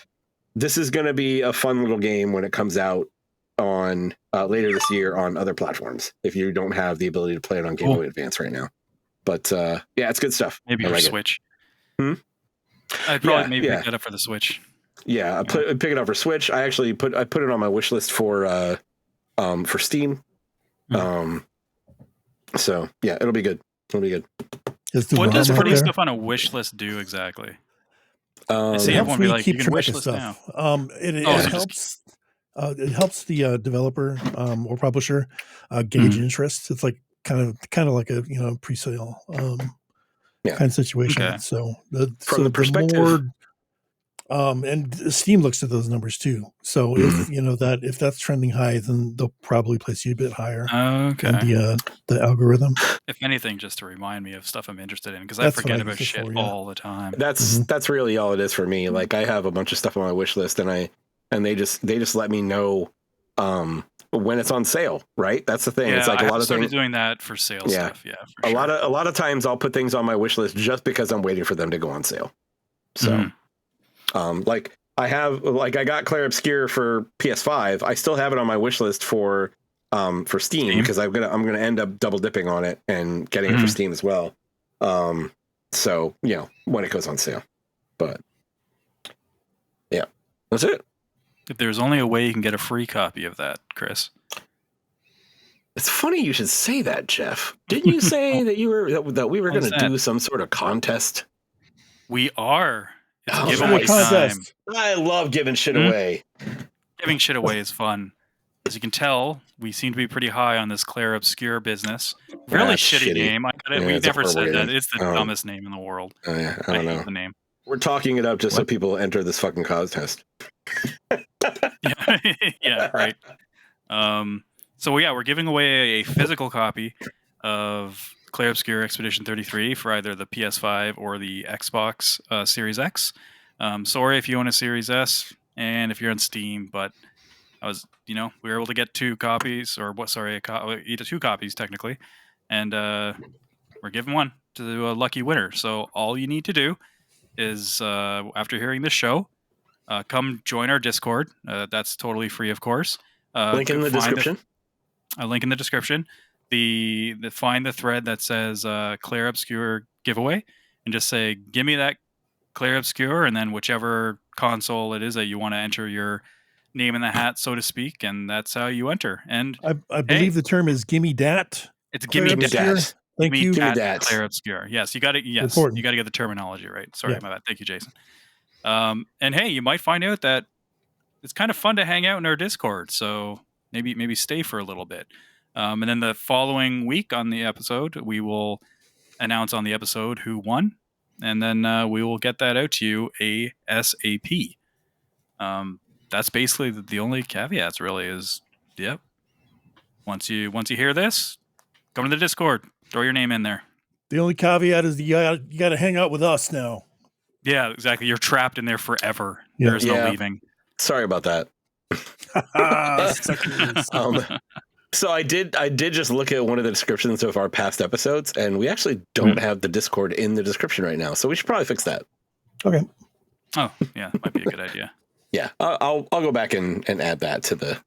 this is going to be a fun little game when it comes out on later this year on other platforms. If you don't have the ability to play it on Game Boy Advance right now, but yeah, it's good stuff. Maybe for Switch. I'd probably pick it up for the Switch. Yeah, pick it up for Switch. I actually put it on my wish list for Steam. So yeah, it'll be good. It'll be good. What does putting stuff on a wish list do exactly? I see everyone be like, you can wish list stuff now. It helps. It helps the developer or publisher gauge interest. It's like kind of like a pre-sale kind of situation. Okay. So from the perspective. And Steam looks at those numbers too. So if that's trending high, then they'll probably place you a bit higher. Okay. The algorithm. If anything, just to remind me of stuff I'm interested in, because I forget about shit all the time. That's really all it is for me. Like I have a bunch of stuff on my wish list, and they just let me know when it's on sale. Right. That's the thing. Yeah, it's like a lot of things doing that for sale stuff. Yeah. For sure. A lot of times I'll put things on my wish list just because I'm waiting for them to go on sale. So. Like I got Clair Obscur for PS5. I still have it on my wish list for Steam because I'm gonna end up double dipping on it and getting it for Steam as well. So when it goes on sale, but yeah, that's it. If there's only a way you can get a free copy of that, Chris. It's funny you should say that, Jeff. Didn't you say that we were going to do some sort of contest? We are. It's giveaway time. I love giving shit away. Giving shit away is fun. As you can tell, we seem to be pretty high on this Clair Obscur business. Really shitty name. We never said that. It's the dumbest name in the world. I don't know. The name. We're talking it up just so people enter this fucking contest. Yeah, right. So we're giving away a physical copy of Clair Obscur Expedition 33 for either the PS5 or the Xbox Series X. Sorry if you own a Series S and if you're on Steam, but we were able to get 2 copies, or 2 copies technically, and we're giving one. to a lucky winner. So all you need to do is, after hearing this show, come join our Discord. That's totally free, of course. Link in the description. A link in the description. Find the thread that says Clair Obscur giveaway, and just say, give me that Clair Obscur, and then whichever console it is that you want to enter your name in the hat, so to speak, and that's how you enter. And I believe the term is gimme dat. It's gimme dat. Thank you. Gimme dat Clair Obscur. Yes, you got it. Yes, important. You got to get the terminology right. Sorry about that. Thank you, Jason. And hey, you might find out that it's kind of fun to hang out in our Discord. So maybe stay for a little bit. And then the following week on the episode, we will announce on the episode who won, and then we will get that out to you ASAP. That's basically the only caveats. Really, is once you hear this, go to the Discord, throw your name in there. The only caveat is you got to hang out with us now. Yeah, exactly. You're trapped in there forever. Yeah. There's no leaving. Sorry about that. So I did just look at one of the descriptions of our past episodes, and we actually don't have the Discord in the description right now. So we should probably fix that. Okay. Oh, yeah, might be a good idea. Yeah, I'll go back and add that to the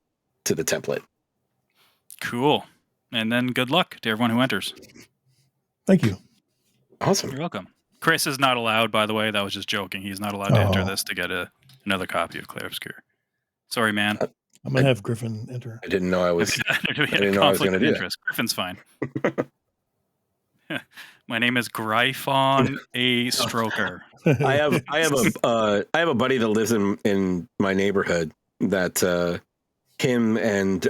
template. Cool. And then good luck to everyone who enters. Thank you. Awesome. You're welcome. Chris is not allowed, by the way. That was just joking. He's not allowed to enter this to get another copy of Clair Obscur. Sorry, man. I'm gonna have Griffin enter. I didn't know I was. I didn't know I was going to do that. Griffin's fine. My name is Gryphon A. Stroker. I have a buddy that lives in my neighborhood that him and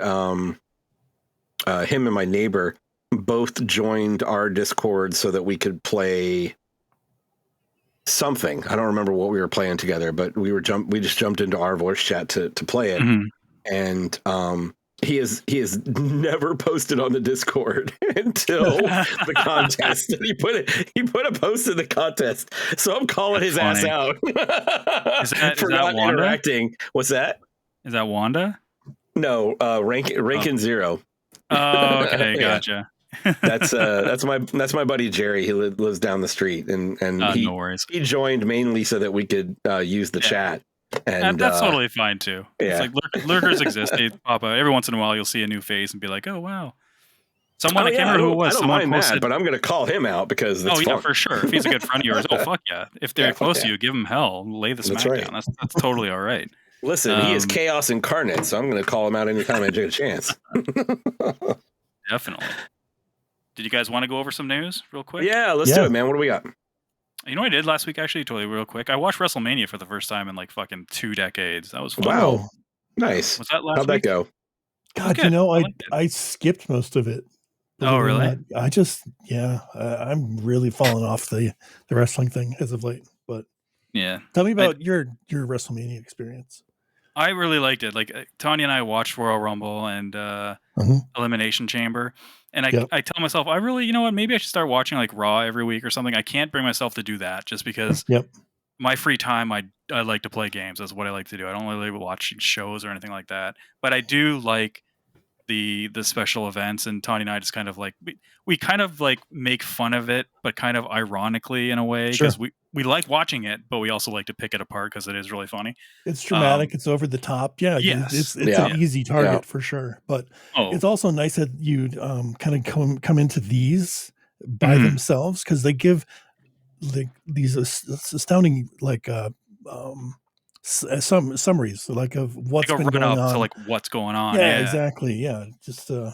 my neighbor both joined our Discord so that we could play something. I don't remember what we were playing together, but we just jumped into our voice chat to play it. Mm-hmm. And he has never posted on the Discord until the contest. And he put a post in the contest. So I'm calling his ass out for not interacting. What's that? Is that Wanda? No, Rankin Zero. Oh, okay, gotcha. That's my buddy Jerry. He lives down the street, and no worries. He joined mainly so that we could use the chat. And that's totally fine too. Yeah. It's like lurkers exist. They pop out every once in a while. You'll see a new face and be like, "Oh wow, someone." I can't remember who it was. I don't mind that, but I'm going to call him out because it's fun. For sure. If he's a good friend of yours, fuck yeah. If they're close to you, give him hell. Lay the smack down. That's totally all right. Listen, he is chaos incarnate, so I'm going to call him out anytime I get a chance. Definitely. Did you guys want to go over some news real quick? Yeah, let's do it, man. What do we got? You know what I did last week, actually, totally real quick? I watched WrestleMania for the first time in like fucking 2 decades. That was fun. Wow. Nice. Was that last How'd that go? God, I skipped most of it. Oh, really? I'm really falling off the wrestling thing as of late. But yeah. Tell me about your WrestleMania experience. I really liked it. Like Tanya and I watched Royal Rumble and Elimination Chamber. And I tell myself, I really, you know what, maybe I should start watching like Raw every week or something. I can't bring myself to do that just because my free time, I like to play games. That's what I like to do. I don't really watch shows or anything like that. But I do like the special events, and Tanya and I just kind of like, we kind of like make fun of it, but kind of ironically in a way, because we like watching it, but we also like to pick it apart because it is really funny. It's dramatic. It's over the top. Yeah. Yes. It's an easy target for sure. But it's also nice that you kind of come into these by themselves, because they give like these astounding like some summaries like of what's been going on. So like what's going on. Yeah, exactly. Yeah. Just so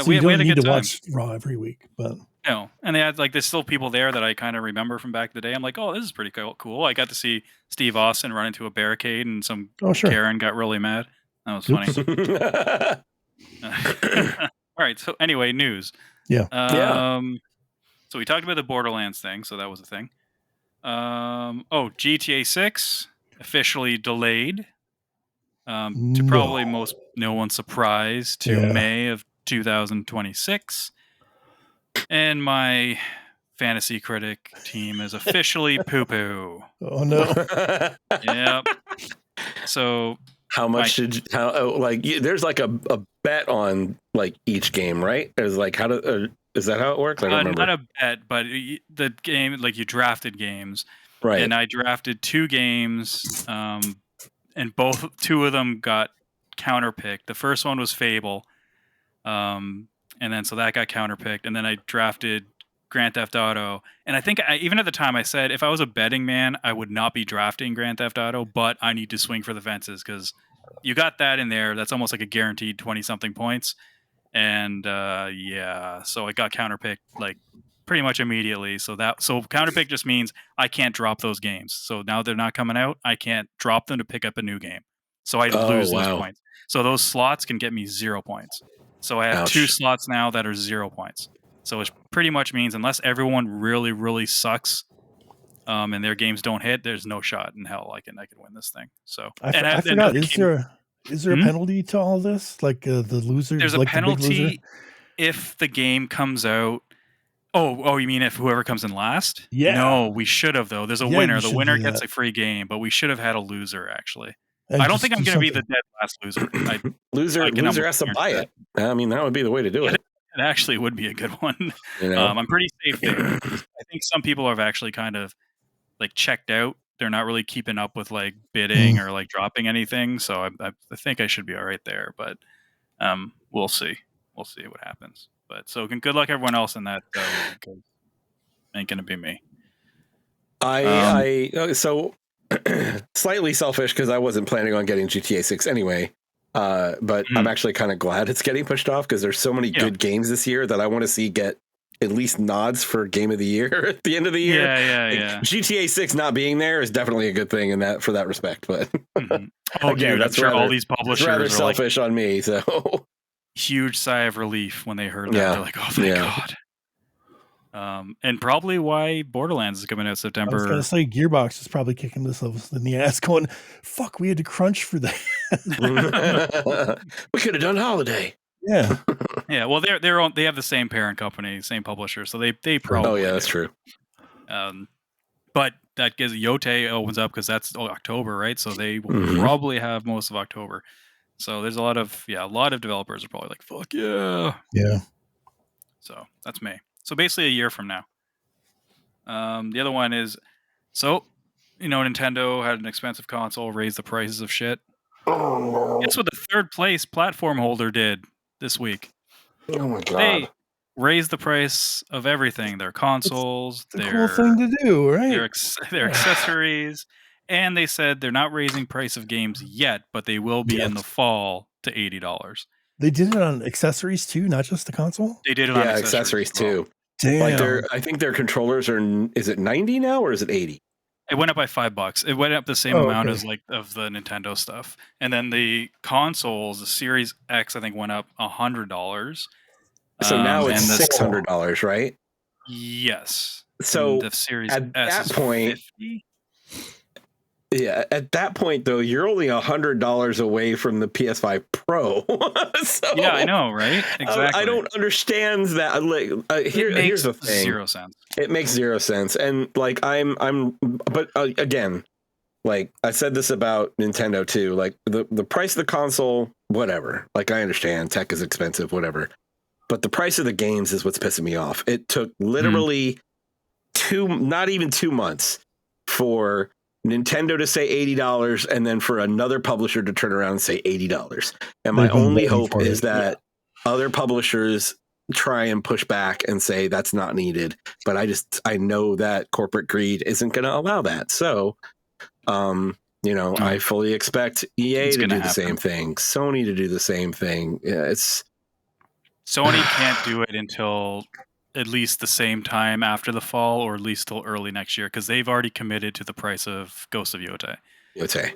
we don't had a need good to time. watch Raw every week, but no. And they had like there's still people there that I kind of remember from back in the day. I'm like, oh, this is pretty cool. I got to see Steve Austin run into a barricade and some Karen got really mad. That was funny. All right. So anyway, news. Yeah. So we talked about the Borderlands thing. So that was a thing. GTA 6 officially delayed. To probably no one's surprise to May of 2026. And my fantasy critic team is officially poo-poo. Oh no. Yep. So how much there's like a bet on like each game, right? There's like Is that how it works? I don't remember. Not a bet, but the game, like you drafted games, Right. and I drafted 2 games, and two of them got counterpicked. The first one was Fable, and then so that got counterpicked, and then I drafted Grand Theft Auto, and I think even at the time I said if I was a betting man, I would not be drafting Grand Theft Auto, but I need to swing for the fences because you got that in there. That's almost like a guaranteed 20-something points. And so it got counterpicked like pretty much immediately. So counterpick just means I can't drop those games. So now they're not coming out. I can't drop them to pick up a new game. So I lose those points. So those slots can get me 0 points. So I have 2 slots now that are 0 points. So it pretty much means unless everyone really, really sucks, and their games don't hit, there's no shot in hell I can win this thing. So I forgot. Is there a penalty to all this? Like the loser? There's like a penalty if the game comes out. Oh, you mean if whoever comes in last? Yeah. No, we should have though. There's a winner. The winner gets a free game, but we should have had a loser actually. I don't think I'm going to be the dead last loser. Loser has to buy it. I mean, that would be the way to do it. It actually would be a good one. I'm pretty safe there. I think some people have actually kind of like checked out. They're not really keeping up with like bidding or like dropping anything. So I think I should be all right there. But we'll see. We'll see what happens. But so good luck everyone else in that. Because ain't gonna be me. So slightly selfish because I wasn't planning on getting GTA 6 anyway. But I'm actually kind of glad it's getting pushed off because there's so many good games this year that I want to see get at least nods for Game of the Year at the end of the year. Yeah. GTA 6 not being there is definitely a good thing in that for that respect. But again, dude, that's where all these publishers rather are selfish on me. So huge sigh of relief when they heard that. They're like, oh, thank God. And probably why Borderlands is coming out September. I was going to say Gearbox is probably kicking themselves in the ass going, fuck, we had to crunch for that. We could have done Holiday. Yeah. Yeah. Well, they have the same parent company, same publisher. So they probably. Oh, yeah, that's true. But that gives Yote opens up because that's October, right? So they will probably have most of October. So there's a lot of developers are probably like, fuck yeah. Yeah. So that's me. So basically a year from now. The other one is, Nintendo had an expensive console, raised the prices of shit. Oh, no. Guess what the third place platform holder did this week? Oh, my God. They raised the price of everything. Their consoles. It's a cool thing to do, right? Their accessories. And they said they're not raising price of games yet, but they will be in the fall to $80. They did it on accessories too, not just the console? They did it on accessories too. Damn. Like I think their controllers is it 90 now or is it 80? It went up by $5. It went up the same amount as like of the Nintendo stuff. And then the consoles, the Series X, I think went up $100. So now it's $600, right? Yes. So the Series at S that point, 50? Yeah, at that point though, you're only $100 away from the PS5 Pro. So, yeah, I know, right? Exactly. I don't understand that. Here's the thing: 0 cents. It makes 0 sense, and like but again, like I said this about Nintendo too. Like the price of the console, whatever. Like I understand tech is expensive, whatever, but the price of the games is what's pissing me off. It took literally not even 2 months for Nintendo to say $80 and then for another publisher to turn around and say $80. And my only hope is that other publishers try and push back and say that's not needed. But I know that corporate greed isn't going to allow that. So, I fully expect EA to do the same thing, Sony to do the same thing. Yeah, Sony can't do it until at least the same time after the fall, or at least till early next year, because they've already committed to the price of Ghost of Yote.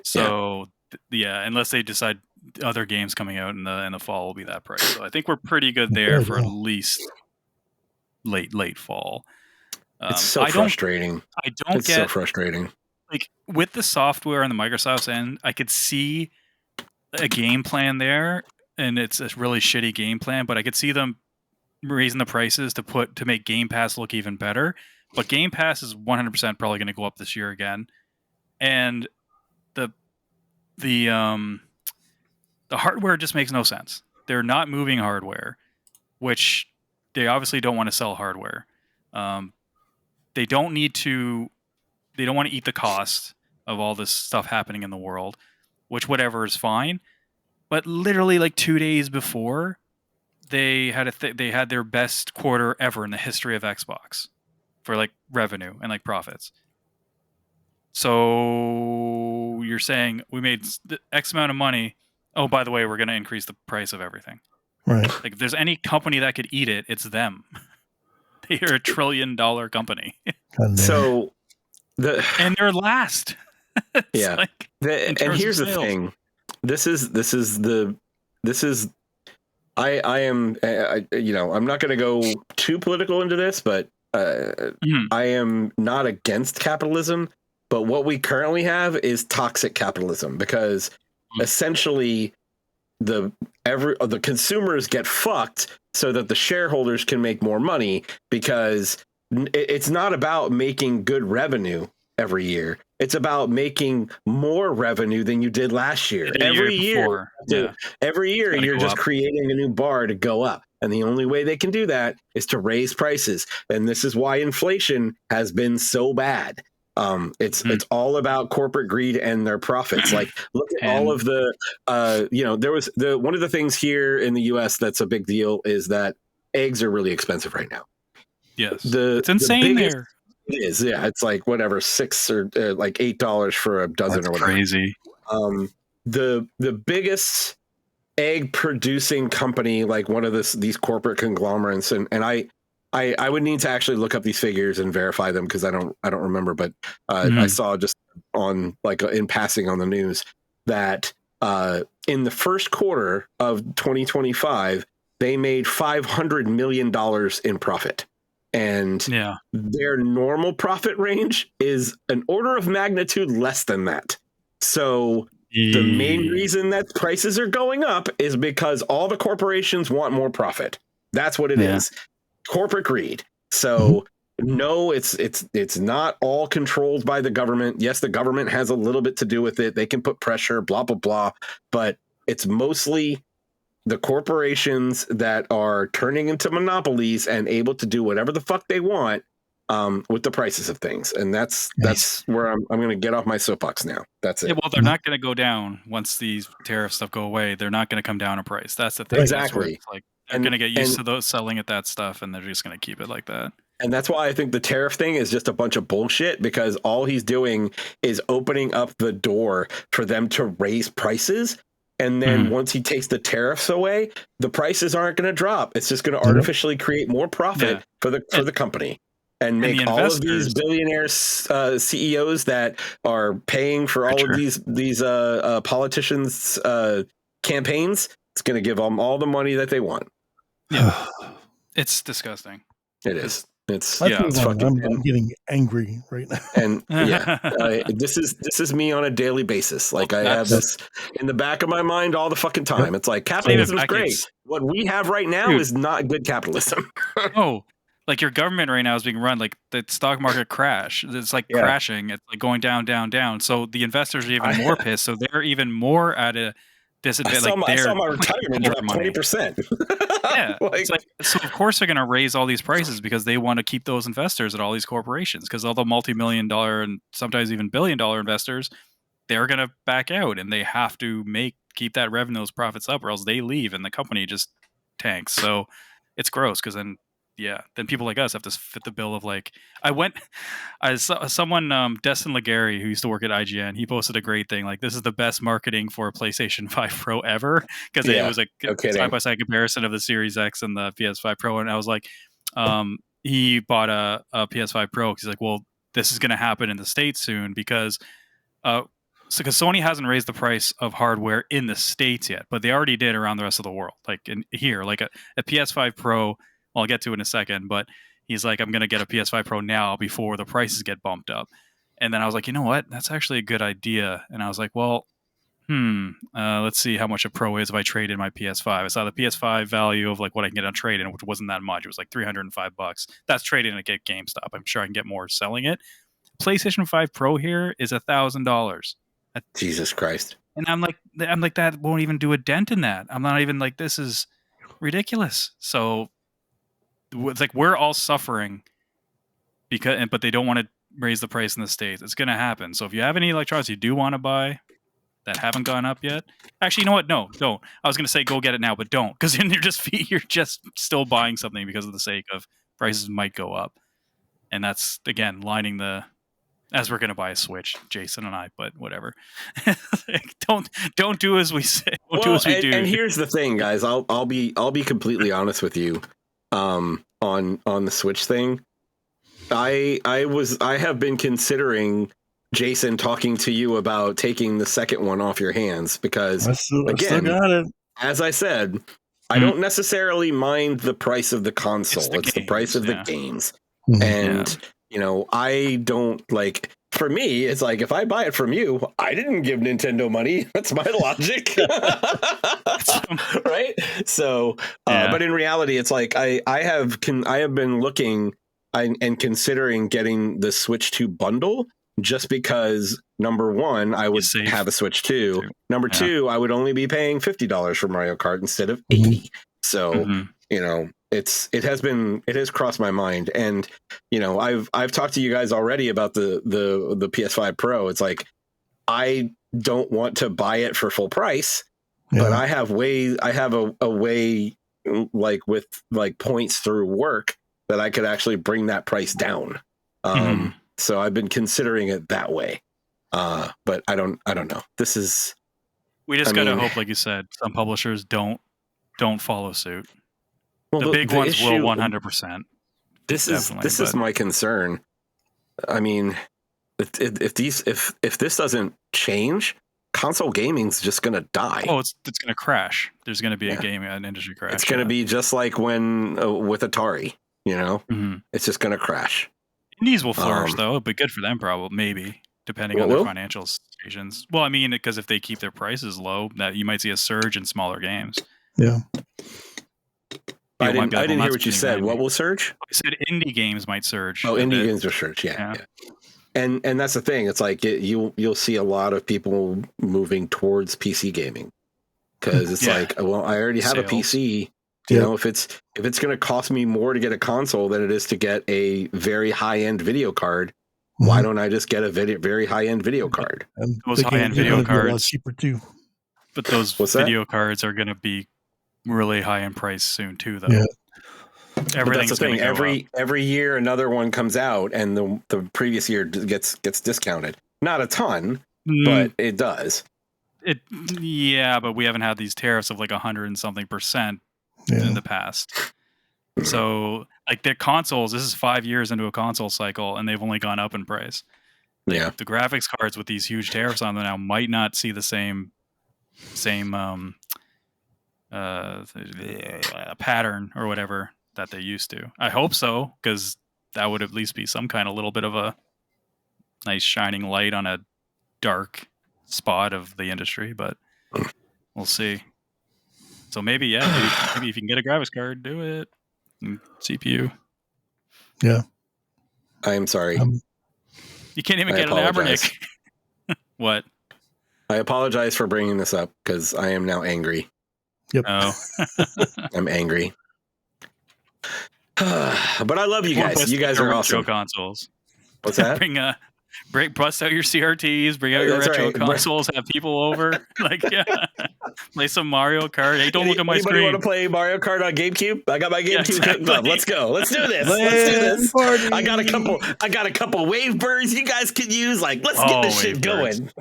So unless they decide other games coming out in the fall will be that price. So I think we're pretty good there for at least late fall. It's so frustrating. It's so frustrating. Like with the software on the Microsoft's end, I could see a game plan there, and it's a really shitty game plan, but I could see them raising the prices to make Game Pass look even better. But Game Pass is 100% probably going to go up this year again, and the hardware just makes no sense. They're not moving hardware, which they obviously don't want to sell hardware. They don't want to eat the cost of all this stuff happening in the world, which whatever is fine. But literally like 2 days before, they had they had their best quarter ever in the history of Xbox for like revenue and like profits. So you're saying we made X amount of money. Oh, by the way, we're going to increase the price of everything. Right. Like if there's any company that could eat it, it's them. They are $1 trillion company. So and they're last. Yeah. Like, and here's the thing. I am, I'm not going to go too political into this, but I am not against capitalism. But what we currently have is toxic capitalism, because essentially the consumers get fucked so that the shareholders can make more money, because it's not about making good revenue every year. It's about making more revenue than you did last year. Every year you're just creating a new bar to go up. And the only way they can do that is to raise prices. And this is why inflation has been so bad. It's all about corporate greed and their profits. Like, look at all of the, there was one of the things here in the US that's a big deal is that eggs are really expensive right now. Yes. It's insane there. It is. Yeah. It's like whatever, $6 or like $8 for a dozen. That's or whatever. Crazy. The biggest egg producing company, like one of these corporate conglomerates, and I would need to actually look up these figures and verify them, because I don't remember, but I saw just on like in passing on the news that in the first quarter of 2025 they made $500 million in profit, and their normal profit range is an order of magnitude less than that. So the main reason that prices are going up is because all the corporations want more profit. That's what it is. Corporate greed. So no, it's not all controlled by the government. Yes, the government has a little bit to do with it. They can put pressure, blah, blah, blah. But it's mostly the corporations that are turning into monopolies and able to do whatever the fuck they want with the prices of things. And that's where I'm going to get off my soapbox now. That's it. Yeah, well, they're not going to go down once these tariff stuff go away. They're not going to come down in price. That's the thing. Exactly. It's like they're going to get used to those selling at that stuff, and they're just going to keep it like that. And that's why I think the tariff thing is just a bunch of bullshit, because all he's doing is opening up the door for them to raise prices. And then once he takes the tariffs away, the prices aren't going to drop. It's just going to artificially create more profit for the company, and make all of these billionaires CEOs that are paying for all of these politicians' campaigns. It's going to give them all the money that they want. Yeah, it's disgusting. It is. It's fucking. I'm getting angry right now. And this is me on a daily basis. Like, I have this in the back of my mind all the fucking time. It's like, capitalism is great. What we have right now is not good capitalism. Like your government right now is being run like the stock market crash. It's like crashing. It's like going down, down, down. So the investors are even more pissed. So they're even more at a disadvantage. I saw my retirement drop 20%. Yeah. It's like, so of course they're going to raise all these prices because they want to keep those investors at all these corporations, because all the multi-million-dollar and sometimes even billion-dollar investors, they're going to back out, and they have to keep that revenue, those profits up, or else they leave and the company just tanks. So it's gross, because then people like us have to fit the bill of like, I saw someone, Destin Legary, who used to work at IGN, he posted a great thing. Like, this is the best marketing for a PlayStation 5 Pro ever, because it was a side-by-side comparison of the Series X and the PS5 Pro. And I was like, he bought a PS5 Pro, because he's like, well, this is going to happen in the States soon, because Sony hasn't raised the price of hardware in the States yet, but they already did around the rest of the world. Like in here, like a PS5 Pro, I'll get to it in a second, but he's like, I'm going to get a PS5 Pro now before the prices get bumped up. And then I was like, you know what? That's actually a good idea. And I was like, well, let's see how much a Pro is if I trade in my PS5. I saw the PS5 value of like what I can get on trade-in, which wasn't that much. It was like $305. That's trading at GameStop. I'm sure I can get more selling it. PlayStation 5 Pro here is $1,000. Jesus Christ. And I'm like, that won't even do a dent in that. I'm not even like, this is ridiculous. So it's like we're all suffering but they don't want to raise the price in the States. It's going to happen. So if you have any electronics you do want to buy that haven't gone up yet, actually, you know what? No, don't. I was going to say go get it now, but don't, because then you're just still buying something because of the sake of prices might go up, and that's again lining as we're going to buy a Switch, Jason and I, but whatever. don't do as we say. Don't do as we do. And here's the thing, guys. I'll be completely honest with you. On the Switch thing, I have been considering, Jason, talking to you about taking the second one off your hands, because again, as I said, I don't necessarily mind the price of the console. It's the price of the games. And you know, I don't like, for me, it's like, if I buy it from you, I didn't give Nintendo money. That's my logic. Right? So, but in reality, it's like, I have been looking and considering getting the Switch 2 bundle, just because, number one, I would have a Switch 2. Number two, I would only be paying $50 for Mario Kart instead of $80. So, you know, it has crossed my mind. And, you know, I've talked to you guys already about the PS5 Pro. It's like, I don't want to buy it for full price, but I have a way, like, with like points through work, that I could actually bring that price down. So I've been considering it that way. But I don't know. We just gotta hope, like you said, some publishers don't follow suit. Well, the big ones will 100%. This is my concern. I mean, if this doesn't change, console gaming's just gonna die. Oh, it's gonna crash. There's gonna be an industry crash. It's gonna be just like when with Atari. You know, it's just gonna crash. InDis will flourish, though. It'll be good for them, probably, maybe, depending on their financial situations. Well, I mean, because if they keep their prices low, that you might see a surge in smaller games. Yeah. I didn't hear what you said. What will surge? I said indie games might surge. Oh, indie games will surge. Yeah. And that's the thing. It's like you'll see a lot of people moving towards PC gaming, because it's like, well, I already have a PC. You know, if it's going to cost me more to get a console than it is to get a very high end video card, why don't I just get a very high end video card? And those high end video cards cheaper too. But those video cards are going to be really high in price soon too, though. Yeah. Everything's the thing. Every year another one comes out, and the previous year gets discounted. Not a ton, but it does. But we haven't had these tariffs of like 100 and something % in the past. So like their consoles, this is 5 years into a console cycle, and they've only gone up in price. Like, the graphics cards with these huge tariffs on them now might not see the same pattern or whatever that they used to. I hope so, because that would at least be some kind of little bit of a nice shining light on a dark spot of the industry, but we'll see. So maybe if you can get a graphics card, do it. And CPU. Yeah. I am sorry. You can't even get an Abernick. What? I apologize for bringing this up, because I am now angry. Yep. Oh. I'm angry. But I love you guys. You guys are awesome. Consoles. What's that? Bust out your CRTs, bring out your retro consoles, have people over, play some Mario Kart. Hey, don't look at my screen. Anybody want to play Mario Kart on GameCube? I got my GameCube up. Let's go. Let's do this. Party. I got a couple wave birds you guys can use. Let's get this shit going.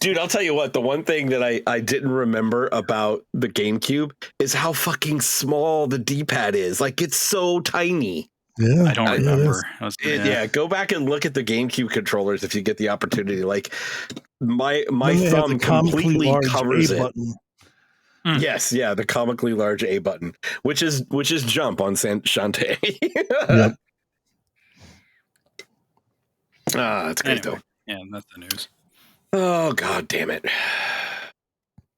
Dude, I'll tell you what, the one thing that I didn't remember about the GameCube is how fucking small the D-pad is. It's so tiny. Yeah, I don't remember. Go back and look at the GameCube controllers if you get the opportunity. My thumb completely covers it. Yes, the comically large A button, which is jump on Shantae. Yep. That's great though. Yeah, that's the news. Oh god damn it.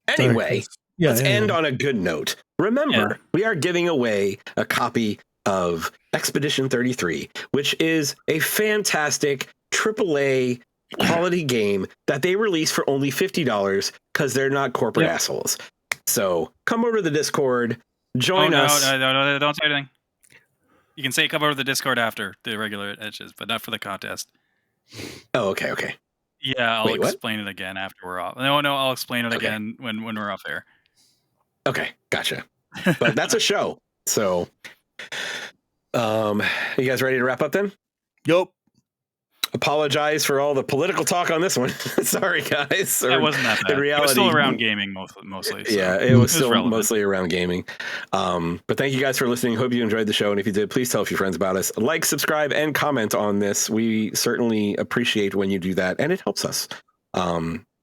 Anyway, let's end on a good note. Remember, we are giving away a copy of Expedition 33, which is a fantastic AAA quality game that they release for only $50 because they're not corporate assholes. So come over to the Discord, join us. No, don't say anything. You can say come over to the Discord after the regular edges, but not for the contest. Oh, okay. Yeah, I'll explain it again after we're off. No, I'll explain it again when we're off air. Okay, gotcha. But that's a show. So, you guys ready to wrap up then? Yup. Apologize for all the political talk on this one. Sorry, guys. It wasn't that bad. In reality, it was still around gaming mostly. So yeah, it was still mostly around gaming. But thank you guys for listening. Hope you enjoyed the show. And if you did, please tell a few friends about us. Like, subscribe, and comment on this. We certainly appreciate when you do that, and it helps us.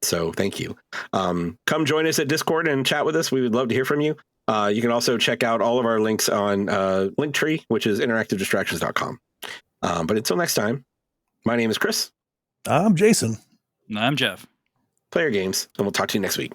So thank you. Come join us at Discord and chat with us. We would love to hear from you. You can also check out all of our links on Linktree, which is interactivedistractions.com. But until next time, my name is Chris. I'm Jason. And I'm Jeff. Play your games, and we'll talk to you next week.